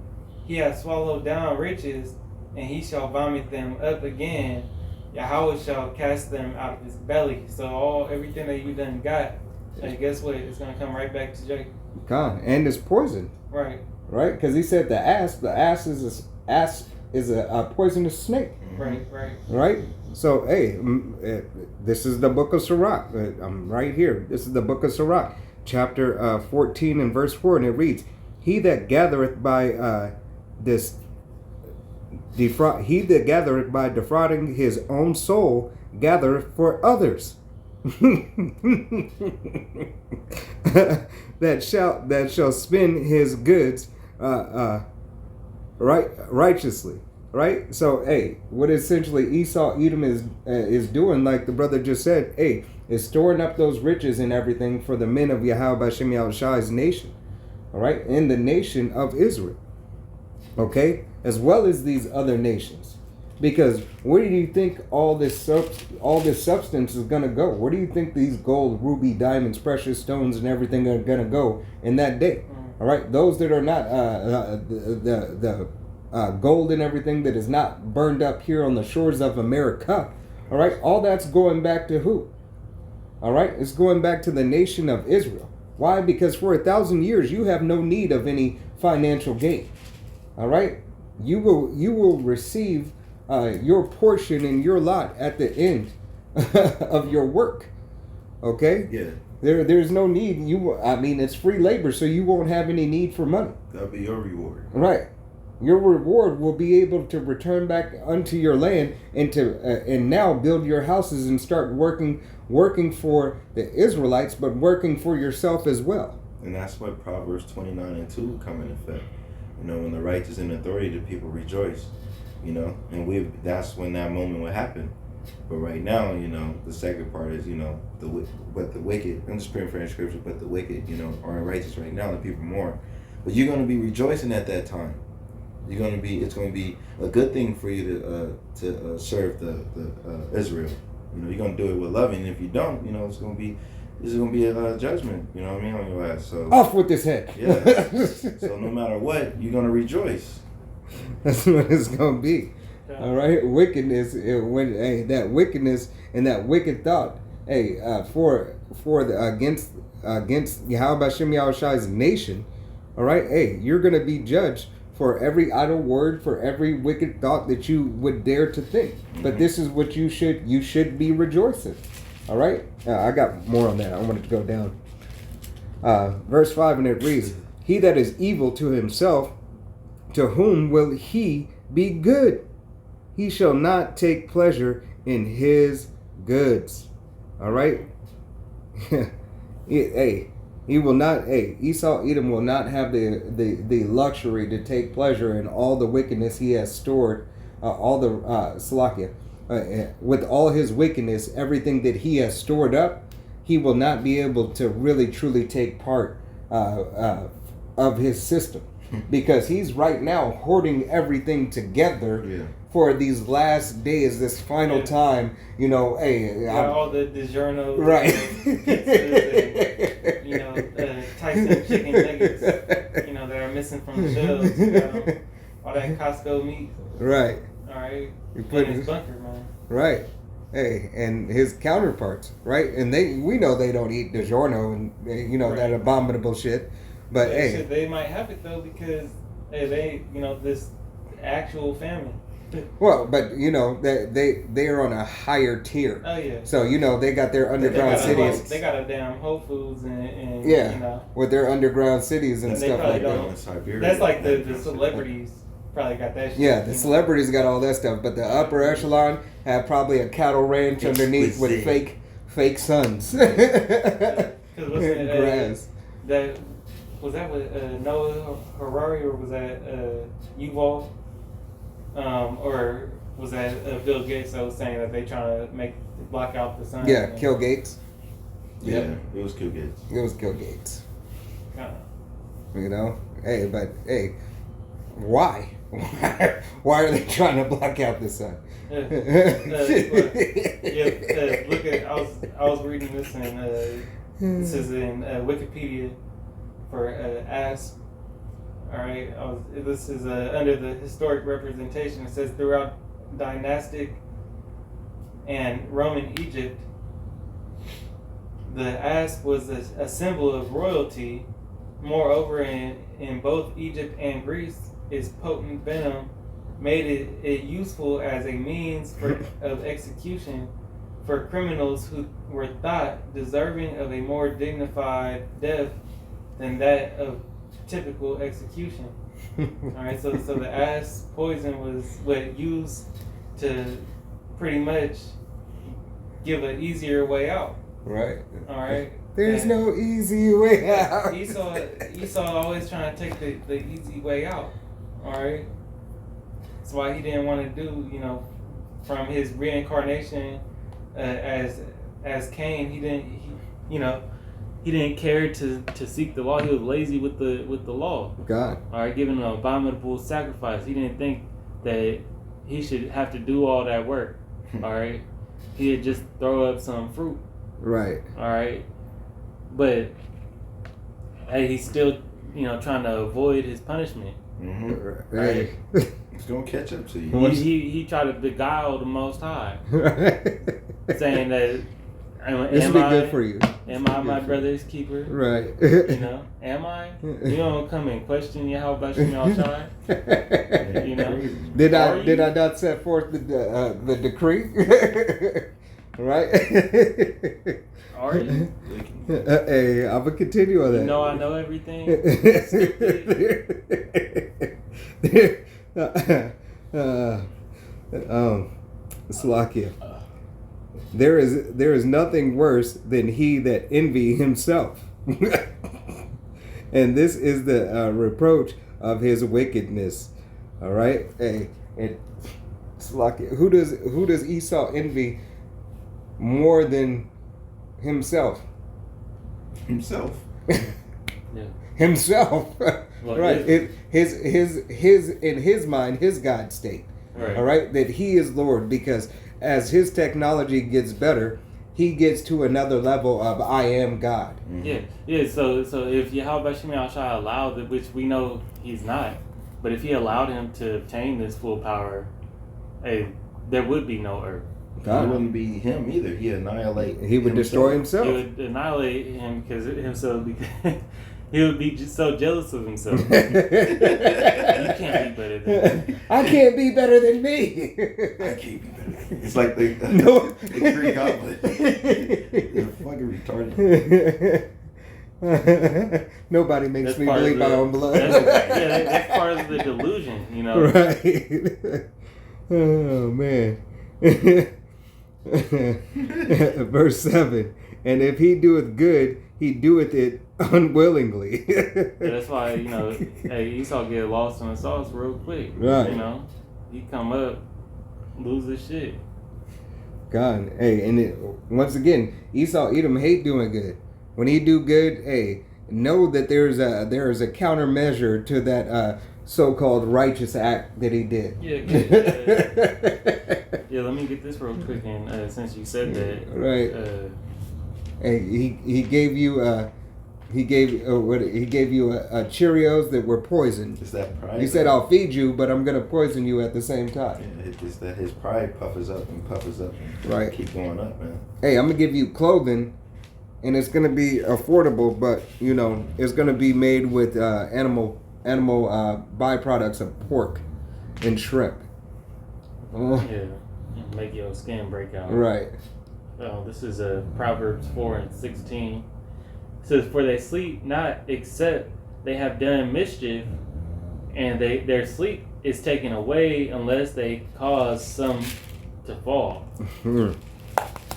He hath swallowed down riches, and he shall vomit them up again. Yahweh shall cast them out of his belly. So everything that you done got, and guess what? It's gonna come right back to Jacob. God, and it's poison. Right. Right? Because he said the ass is a poisonous snake. Right. Right? So, hey, this is the book of Sirach. I'm right here. This is the book of Sirach, chapter 14 and verse 4, and it reads, he that gathereth by he that gathereth by defrauding his own soul gathereth for others. that shall spend his goods righteously. Right? So, hey, what essentially Edom is doing, like the brother just said, hey, is storing up those riches and everything for the men of Yahweh Hashem Yahushua's nation. All right? In the nation of Israel. Okay, as well as these other nations. Because where do you think all this substance is gonna go? Where do you think these gold, ruby, diamonds, precious stones, and everything are gonna go in that day? All right, those that are not the gold and everything that is not burned up here on the shores of America. All right, all that's going back to who? All right, it's going back to the nation of Israel. Why? Because for 1,000 years you have no need of any financial gain. All right, you will receive your portion and your lot at the end of your work. Okay. Yeah. There's no need. It's free labor, so you won't have any need for money. That'll be your reward. Right. Your reward will be able to return back unto your land and now build your houses and start working for the Israelites, but working for yourself as well. And that's what Proverbs 29:2 come in effect. When the righteous in authority, the people rejoice. And that's when that moment would happen. But right now, the second part is, but the wicked, I'm just paraphrasing scripture, but the wicked, are righteous right now, the people more. But you're going to be rejoicing at that time. It's going to be a good thing for you to serve the Israel. You're going to do it with love, and if you don't, this is going to be a judgment. You know what I mean, on your ass. So off with this head. Yeah. So no matter what, you're going to rejoice. That's what it's going to be. All right, wickedness. That wickedness and that wicked thought. Against Yahweh Shem Yahushai's nation. All right, you're going to be judged for every idle word, for every wicked thought that you would dare to think. Mm-hmm. But this is what you should be rejoicing. All right, I got more on that. I wanted to go down. Verse 5, and it reads, "He that is evil to himself, to whom will he be good? He shall not take pleasure in his goods." All right. He will not. Esau, Edom will not have the luxury to take pleasure in all the wickedness he has stored, all the Salakia, with all his wickedness, everything that he has stored up. He will not be able to really truly take part of his system, because he's right now hoarding everything together. Yeah. For these last days, this final time, all the DiGiorno, right? Tyson chicken nuggets, that are missing from the shelves. All that Costco meat, right? All right, you put in his bunker, man. Right. And his counterparts, right? And we know they don't eat DiGiorno and right. That abominable shit. But they might have it though, because this actual family. Well, but they are on a higher tier. Oh yeah. So they got their underground cities. They got a damn Whole Foods and with their underground cities and stuff like that. That's like the celebrities probably got that shit. Yeah, the celebrities got all that stuff, but the upper echelon have probably a cattle ranch underneath with fake sons. Grass. That was that with Noah Harari, or was that Yuval? Or was that Bill Gates that was saying that they trying to block out the sun? Yeah, kill Gates. Yeah, it was kill Gates. It was kill Gates. Why? Why are they trying to block out the sun? Look at I was reading this, and this is in Wikipedia for ASP. All right, this is under the historic representation. It says throughout dynastic and Roman Egypt, the asp was a symbol of royalty. Moreover, in both Egypt and Greece, its potent venom made it useful as a means of execution for criminals who were thought deserving of a more dignified death than that of typical execution. All right, so the asp poison was what used to pretty much give an easier way out. Right. All right. There's no easy way out. Esau always trying to take the easy way out. All right. That's why he didn't want to do, from his reincarnation as Cain. He didn't. he didn't care to seek the law. He was lazy with the law. God. All right, giving an abominable sacrifice. He didn't think that he should have to do all that work. All right, he'd just throw up some fruit. Right. All right, but hey, he's still trying to avoid his punishment. Mm-hmm. Hey. It's gonna catch up to you. He tried to beguile the Most High, saying that This will be good for you. Am I my brother's keeper? Right. Am I? You don't come and question Yahweh Shem Shai. Did I not set forth the decree? Right. Are you? Hey, I'm gonna continue on that. I know everything. Slakia. There is nothing worse than he that envy himself, and this is the reproach of his wickedness. All right, hey, and Slakia. Who does Esau envy more than himself? Himself. Yeah. Himself. Well, right. His in his mind, his God state. Right. All right, that he is Lord, because as his technology gets better, he gets to another level of I am God. Mm-hmm. Yeah. So if Yahweh Shem Shai allowed it, which we know he's not, but if he allowed him to obtain this full power, there would be no earth. God. It wouldn't be him either. He would destroy himself. He would annihilate him because he would be just so jealous of himself. You can't be better than me. I can't be better than me. I can't be better than me. It's like the Green Goblin. You're fucking retarded. Nobody makes me bleed my own blood. That's part of the delusion, Right. Oh, man. Verse 7. And if he doeth good, he doeth it unwillingly. That's why, Esau get lost in the sauce real quick. Right. He come up, lose his shit. God, hey, and once again, Esau, Edom hate doing good. When he do good, hey, know that there is a countermeasure to that so-called righteous act that he did. Yeah, let me get this real quick, and since you said that, right? Hey, he gave you Cheerios that were poisoned. It's that pride. He said, "I'll feed you, but I'm gonna poison you at the same time." Yeah, it's that his pride puffers up and right. Keep going up, man. Hey, I'm gonna give you clothing, and it's gonna be affordable, but it's gonna be made with animal byproducts of pork and shrimp. Yeah, make your skin break out. Right. This is Proverbs 4:16. It says, "For they sleep not, except they have done mischief, and their sleep is taken away unless they cause some to fall."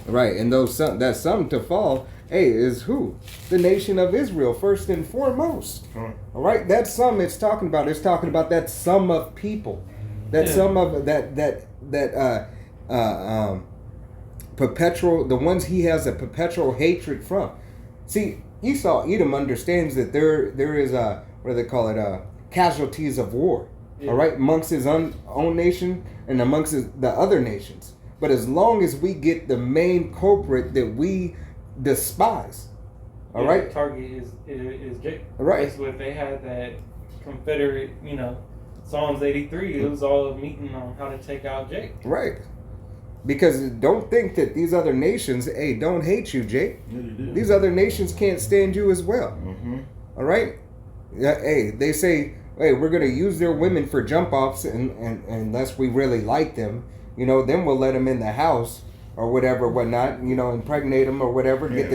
Right, and that some to fall, hey, is who? The nation of Israel, first and foremost. All right, that some it's talking about that sum of people, that sum of that perpetual, the ones he has a perpetual hatred from. See, Esau, Edom understands that there is what do they call it? Casualties of war. Yeah. All right, amongst his own nation and amongst the other nations. But as long as we get the main culprit that we despise, all right, the target is Jacob. Right. That's what they had that Confederate, Psalms 83. It was all a meeting on how to take out Jacob. Right. Because don't think that these other nations, hey, don't hate you, Jake. Yeah, they do. These other nations can't stand you as well. Mm-hmm. All right? Yeah, hey, they say, hey, we're going to use their women for jump-offs and unless we really like them. Then we'll let them in the house or whatever, whatnot, impregnate them or whatever, get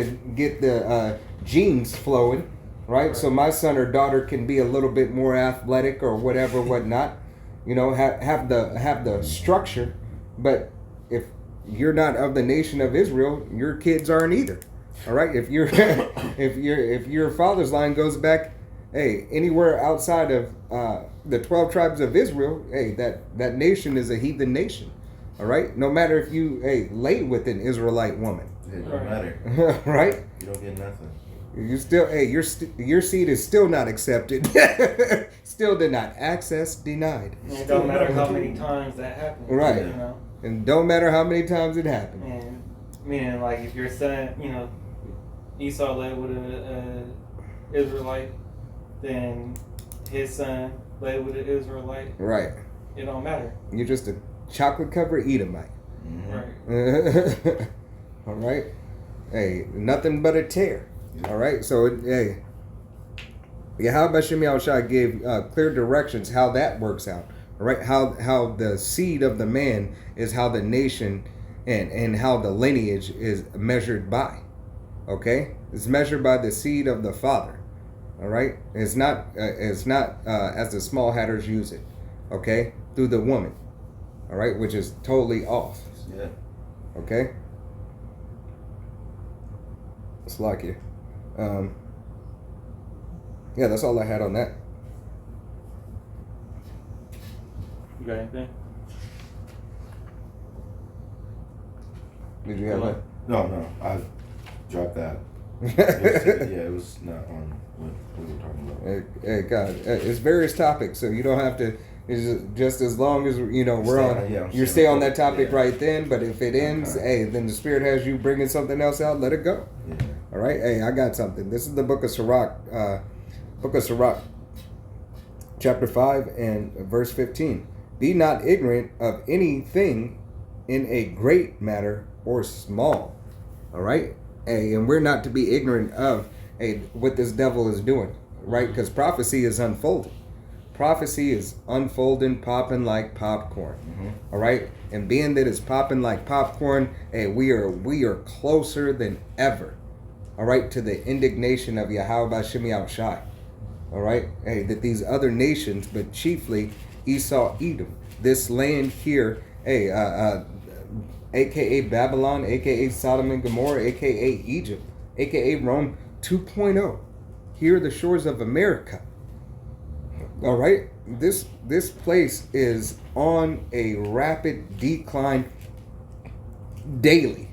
the genes flowing, right? So my son or daughter can be a little bit more athletic or whatever, whatnot, have the structure, but if you're not of the nation of Israel, your kids aren't either. All right. If your father's line goes back, hey, anywhere outside of the 12 tribes of Israel, hey, that nation is a heathen nation. All right. No matter if you lay with an Israelite woman. It don't matter. Right. You don't get nothing. You still, hey, your seed is still not accepted. Still did not. Access denied. It don't matter how many times that happens. Right. You know? And don't matter how many times it happened. And meaning, like, if your son, you know, Esau led with an Israelite, then his son led with an Israelite. Right. It don't matter. You're just a chocolate covered Edomite. Mm-hmm. Right. All right. Hey, nothing but a tear. All right. So, hey, Yahweh Shem Yahushua gave clear directions how that works out. All right. How the seed of the man is how the nation and how the lineage is measured by. Okay. It's measured by the seed of the father. All right. It's not as the small hatters use it. Okay. Through the woman. All right. Which is totally off. Yeah. Okay. It's like you. Yeah, that's all I had on that. You got anything? Did you have that? No, I dropped that. It was not on what we were talking about. Hey, God, it's various topics, so you don't have to. It's just as long as we're on. You stay on that topic right then. But if it ends, hey, then the Spirit has you bringing something else out. Let it go. Yeah. All right. Hey, I got something. This is the Book of Sirach. Book of Sirach, chapter 5 and verse 15. Be not ignorant of anything in a great matter or small. All right. Hey, and we're not to be ignorant of what this devil is doing, right? Because prophecy is unfolding. Prophecy is unfolding, popping like popcorn. Mm-hmm. All right, and being that it's popping like popcorn, hey, we are closer than ever. All right, to the indignation of Yahweh Shem Yahushai. All right, hey, that these other nations, but chiefly Esau, Edom, this land here, hey, aka Babylon, aka Sodom and Gomorrah, aka Egypt, aka Rome 2.0. Here are the shores of America. All right, this place is on a rapid decline daily.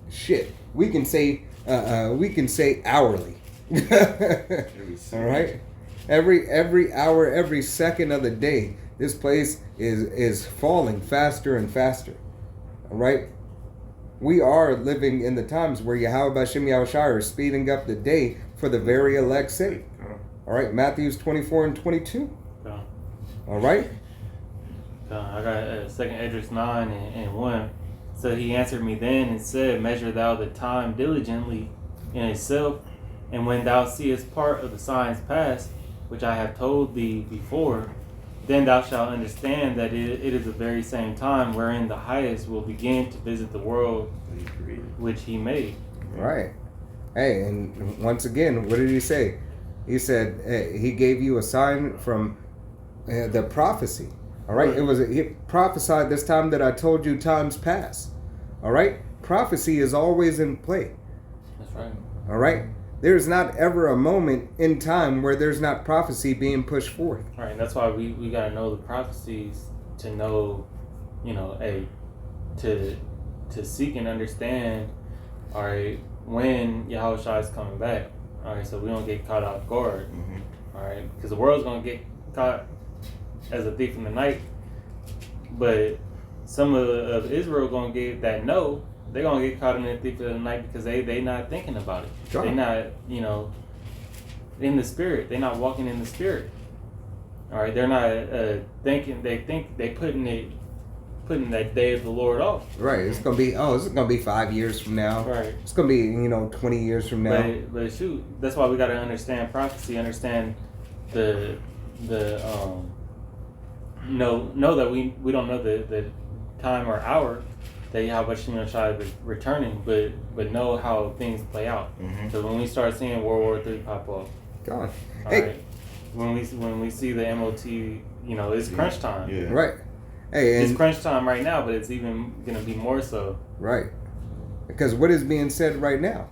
Shit, we can say hourly. All right, every hour, every second of the day, this place is falling faster and faster. All right, we are living in the times where Yahweh Shem Yahushua is speeding up the day for the very elect's sake. All right, Matthews 24 and 22. All right. I got 2 Esdras 9 and 1. So he answered me then and said, measure thou the time diligently in itself, and when thou seest part of the signs past, which I have told thee before, then thou shalt understand that it is the very same time wherein the highest will begin to visit the world which he made. Right. Hey, and once again, what did he say? He said he gave you a sign from the prophecy. All right. He prophesied this time that I told you times past. All right. Prophecy is always in play. That's right. All right. There's not ever a moment in time where there's not prophecy being pushed forth. All right. That's why we got to know the prophecies to know, to seek and understand, all right, when Yahushua is coming back. All right, so we don't get caught off guard. Mm-hmm. All right, because the world's gonna get caught as a thief in the night, but some of Israel gonna get that no. They're gonna get caught in the thief of the night because they not thinking about it. Sure. They not in the spirit. They're not walking in the spirit. All right, they're not thinking. They think they putting that day of the Lord off. Right. It's gonna be this is gonna be 5 years from now. Right. It's gonna be 20 years from now. But shoot, that's why we gotta understand prophecy. Understand the know that we don't know the time or hour that Yahweh Shem Yahushua is returning, but know how things play out. Mm-hmm. So when we start seeing World War III pop up, God. all Hey. right, when we see the MOT, it's crunch time. Yeah. Right. Hey, It's and crunch time right now, but it's even gonna be more so. right. Because what is being said right now?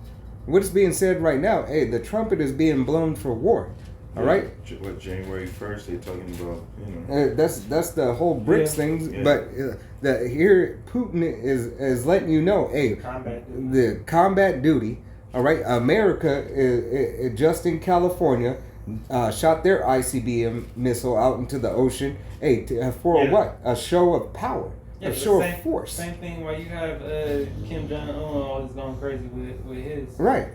What is being said right now? Hey, the trumpet is being blown for war. All right. What, January 1st they're talking about? That's the whole BRICS Yeah. thing. Yeah. But here Putin is letting you know, hey, Combat duty. the combat duty All right, America, just in California, shot their ICBM missile out into the ocean. Hey, for Yeah. what? A show of power, Yeah, a but show same, of force. Same thing where you have Kim Jong Un always going crazy with his. Right.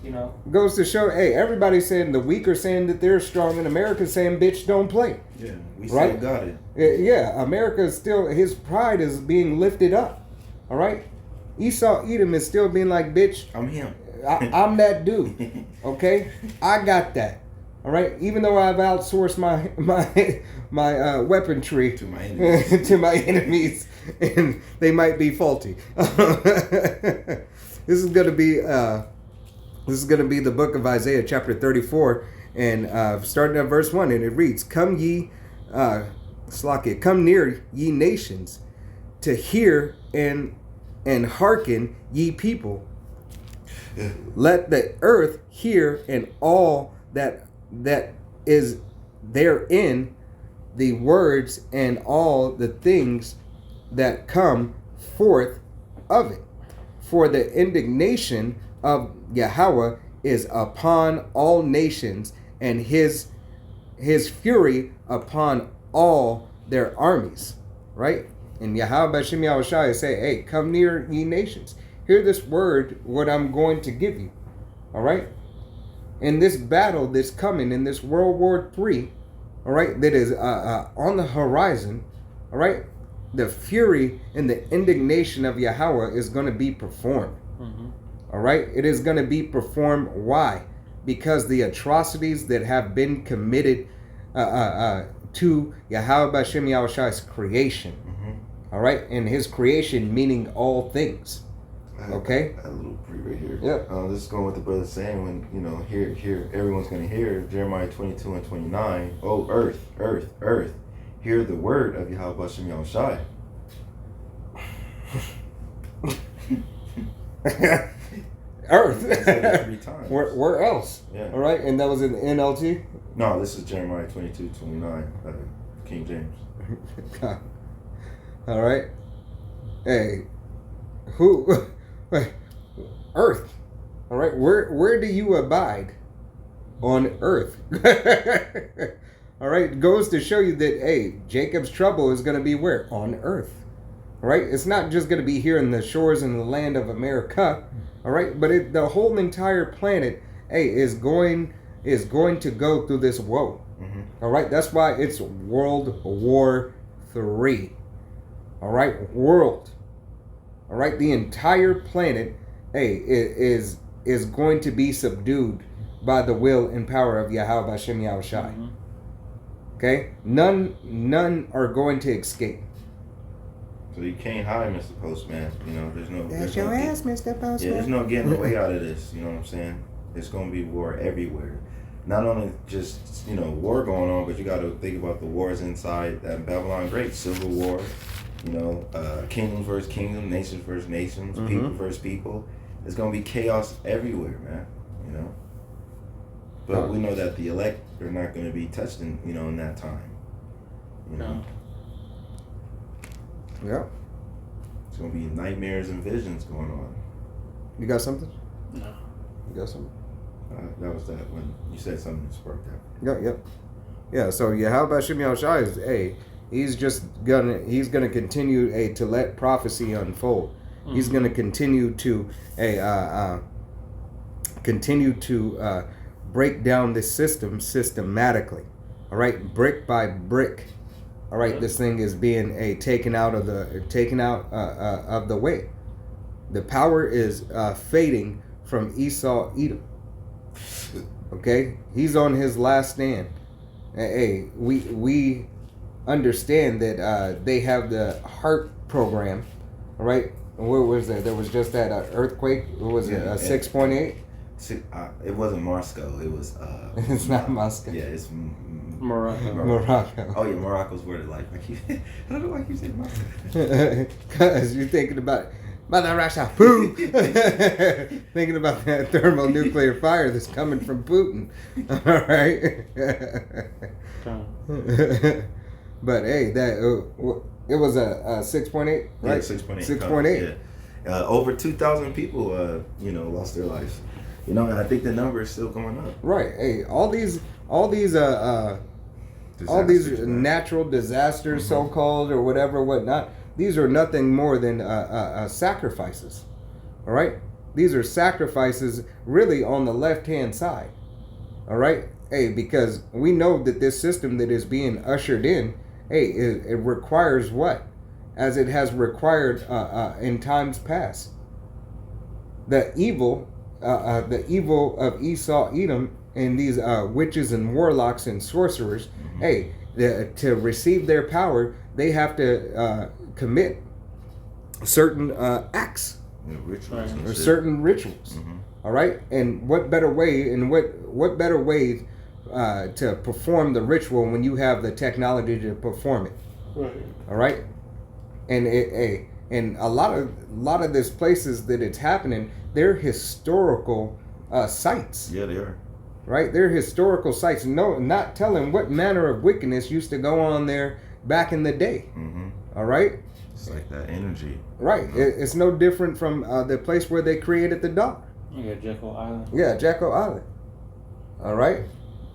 You know. Goes to show, hey, everybody's saying the weak are saying that they're strong, and America's saying, bitch, don't play. Yeah, we Right? still got it. Yeah, America is still, his pride is being lifted up. All right? Esau Edom is still being like, bitch, I'm him. I'm that dude. Okay? I got that. All right? Even though I've outsourced my weaponry To my enemies. to my enemies, and they might be faulty. This is going to be the book of Isaiah, chapter 34, and starting at verse 1, and it reads, "Come ye, Slakia, come near, ye nations, to hear and hearken, ye people. Let the earth hear, and all that is therein, the words and all the things that come forth of it. For the indignation of Yahweh is upon all nations, and his fury upon all their armies." Right? And Yahweh B'Shem Yahushua say, hey, come near ye nations. Hear this word, what I'm going to give you. All right? In this battle that's coming, in this World War III, all right, that is on the horizon, all right, the fury and the indignation of Yahweh is going to be performed. Mm-hmm. All right? It is going to be performed. Why? Because the atrocities that have been committed to Yahweh B'Shem Yahushua's creation. Mm-hmm. All right? And his creation meaning all things. Okay? I had a little pre right here. Yeah. This is going with the brother saying when, you know, here, everyone's going to hear Jeremiah 22 and 29. Oh, earth, earth, earth, hear the word of Yahweh B'Shem Yahushua. Earth. He said it 3 times. Where else? Yeah. All right? And that was in the NLT? No, this is Jeremiah 22, 29, King James. All right? Hey, who? Earth. All right? Where do you abide? On earth. All right? It goes to show you that, hey, Jacob's trouble is going to be where? On earth. All right? It's not just going to be here in the shores and the land of America. All right? But the whole entire planet, hey, is going to go through this woe. Mm-hmm. All right? That's why it's World War III. All right? World. All right? The entire planet, hey, is going to be subdued by the will and power of Yahweh B'Shem Yahushua. Mm-hmm. Okay? None are going to escape. So you can't hide, Mr. Postman. You know, there's no. That's there's your no ass, Mr. Postman. Yeah, there's no getting away out of this. You know what I'm saying? There's going to be war everywhere. Not only just, you know, war going on, but you got to think about the wars inside that Babylon Great, civil war. You know, kingdoms versus kingdom, nations versus nations, Mm-hmm. people versus people. There's going to be chaos everywhere, man. You know. But we know that the elect are not going to be touched in, you know, in that time. You know. No. Yeah. It's going to be nightmares and visions going on. You got something? No. You got something? That was that when you said something that sparked that. Yep. Yeah, so Yahweh B'Shem Yahushua is, hey, he's gonna continue to let prophecy unfold. Mm-hmm. He's gonna continue to break down this system systematically. All right, brick by brick. All right, this thing is being taken out of the way. The power is fading from Esau Edom. Okay, he's on his last stand. Hey, we understand that they have the HART program. All right, where was that? There was just that earthquake. What was it? 6.8. It wasn't Moscow. It was. It's not Moscow. Yeah, it's Morocco. Oh yeah, Morocco's worded like I don't know why you said Moscow. Because you're thinking about Mother Russia, boom. Thinking about that thermonuclear fire that's coming from Putin. All right. But hey, that it was a 6.8, right? Yeah, 6.8. 6.8. Yeah. Over 2,000 people, lost their lives. You know, and I think the number is still going up. Right. Hey, all these Disasters, man. natural disasters, Mhm. so-called, or whatever, whatnot, these are nothing more than sacrifices. All right? These are sacrifices really on the left-hand side. All right? Hey, because we know that this system that is being ushered in, hey, it requires what? As it has required in times past. The evil of Esau, Edom, and these witches and warlocks and sorcerers, hey, to receive their power, they have to commit certain acts Yeah, rituals and or shit. certain rituals. Mhm. All right, and what better way? And what better way to perform the ritual when you have the technology to perform it? Right. All right, and and a lot of these places that it's happening, they're historical sites. Yeah, they are. Right? They're historical sites. No, not telling what manner of wickedness used to go on there back in the day. Mm-hmm. All right? It's like that energy. Right. It's no different from the place where they created the dog. Yeah, Jekyll Island. Yeah, Jekyll Island. All right?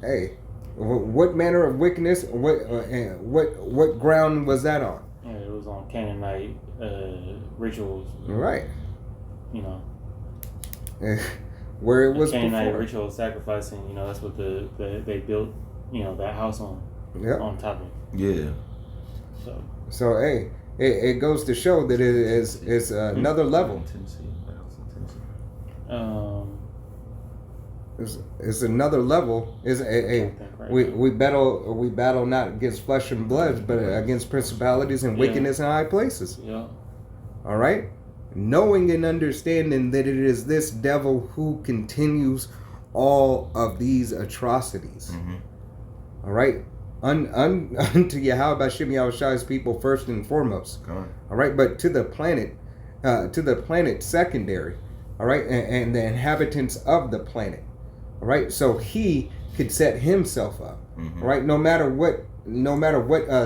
Hey, what manner of wickedness, what ground was that on? Yeah, it was on Canaanite rituals. Right. You know, Where it was Canaanite before. ritual sacrificing. You know, that's what they built. You know, that house on Yeah. on top of. Yeah. So So, hey, it goes to show that it is another level. In Tennessee. That house in Tennessee. It's another level. Is a we battle not against flesh and blood, but against principalities and Yeah. wickedness in high places. Yeah. All right, knowing and understanding that it is this devil who continues all of these atrocities. Mm-hmm. All right, unto Yahweh Shem Yahushai's people first and foremost. Come on. All right, but to the planet secondary. All right, and the inhabitants of the planet. All right, so he could set himself up. Mhm. All right, no matter what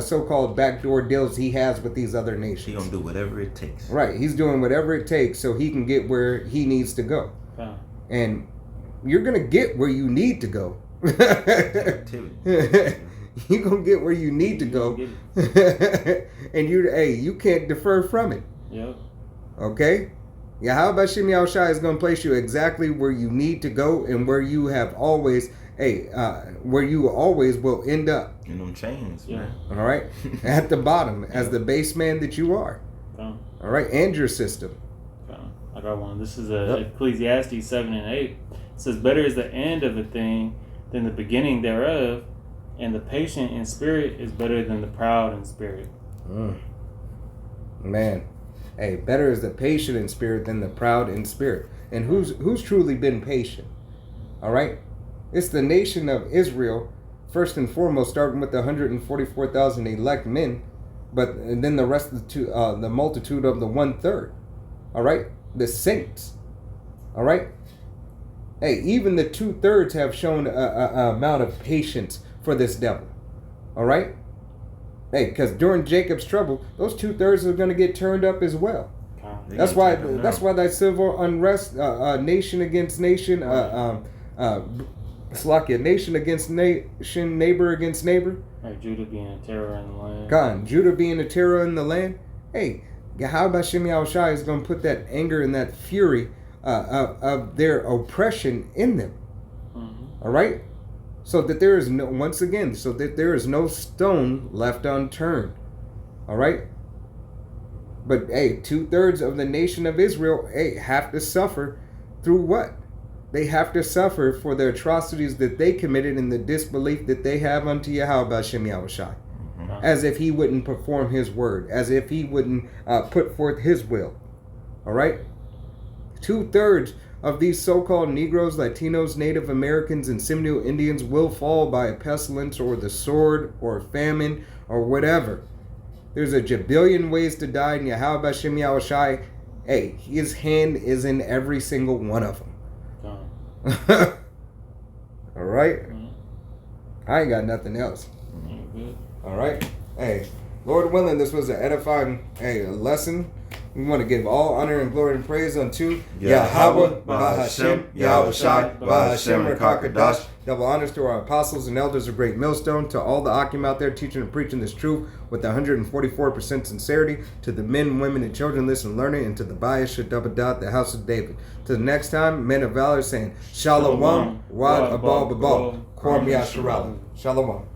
so-called backdoor deals he has with these other nations. He gonna do whatever it takes. Right, he's doing whatever it takes so he can get where he needs to go, Yeah. and you're gonna get where you need to go. Activity. You're gonna get where you need to go, and you can't defer from it. Yep. Okay? Yahweh Shem Yahushai is going to place you exactly where you need to go and where you have always, where you always will end up. In them chains, Yeah. man. All right? At the bottom, as the base man that you are. Yeah. All right? And your system. I got one. This is Yep. Ecclesiastes 7 and 8. It says, "Better is the end of a thing than the beginning thereof, and the patient in spirit is better than the proud in spirit." Man. Hey, better is the patient in spirit than the proud in spirit. And who's truly been patient? All right? It's the nation of Israel, first and foremost, starting with the 144,000 elect men, but and then the rest of the multitude of the 1/3. All right? The saints. All right? Hey, even the 2/3 have shown a amount of patience for this devil. All right? Hey, because during Jacob's trouble, those 2/3 are going to get turned up as well. They That's gonna why. take them That's down. why that civil unrest, nation against nation, Slovakia, nation against nation, neighbor against neighbor. Right, Judah being a terror in the land. God, Judah being a terror in the land. Hey, Yahweh Shem Yahushai is going to put that anger and that fury of their oppression in them. Mm-hmm. All right. So that there is there is no stone left unturned. All right. But hey, 2/3 of the nation of Israel, hey, have to suffer through what? They have to suffer for the atrocities that they committed and the disbelief that they have unto Yahweh Shem Yahushai. As if he wouldn't perform his word, as if he wouldn't put forth his will. All right. 2/3 of these so-called Negroes, Latinos, Native Americans, and Seminole Indians will fall by a pestilence or the sword or famine or whatever. There's a jabillion ways to die, and Yahweh Shem Yahushai, hey, his hand is in every single one of them. All right? Mm-hmm. I ain't got nothing else. Good. All right? Hey, Lord willing, this was an edifying lesson We want to give all honor and glory and praise unto Yahweh, Bahashem, Yahweh Shai, Bahashem, Rakakadash. Double honors to our apostles and elders of Great Millstone, to all the Akim out there teaching and preaching this truth with 144% sincerity, to the men, women, and children listening, learning, and to the Bayah Shadabadat, the house of David. To the next time, men of valor saying, Shalom, Wad Abal Babal, Kwam Yasharala. Shalom.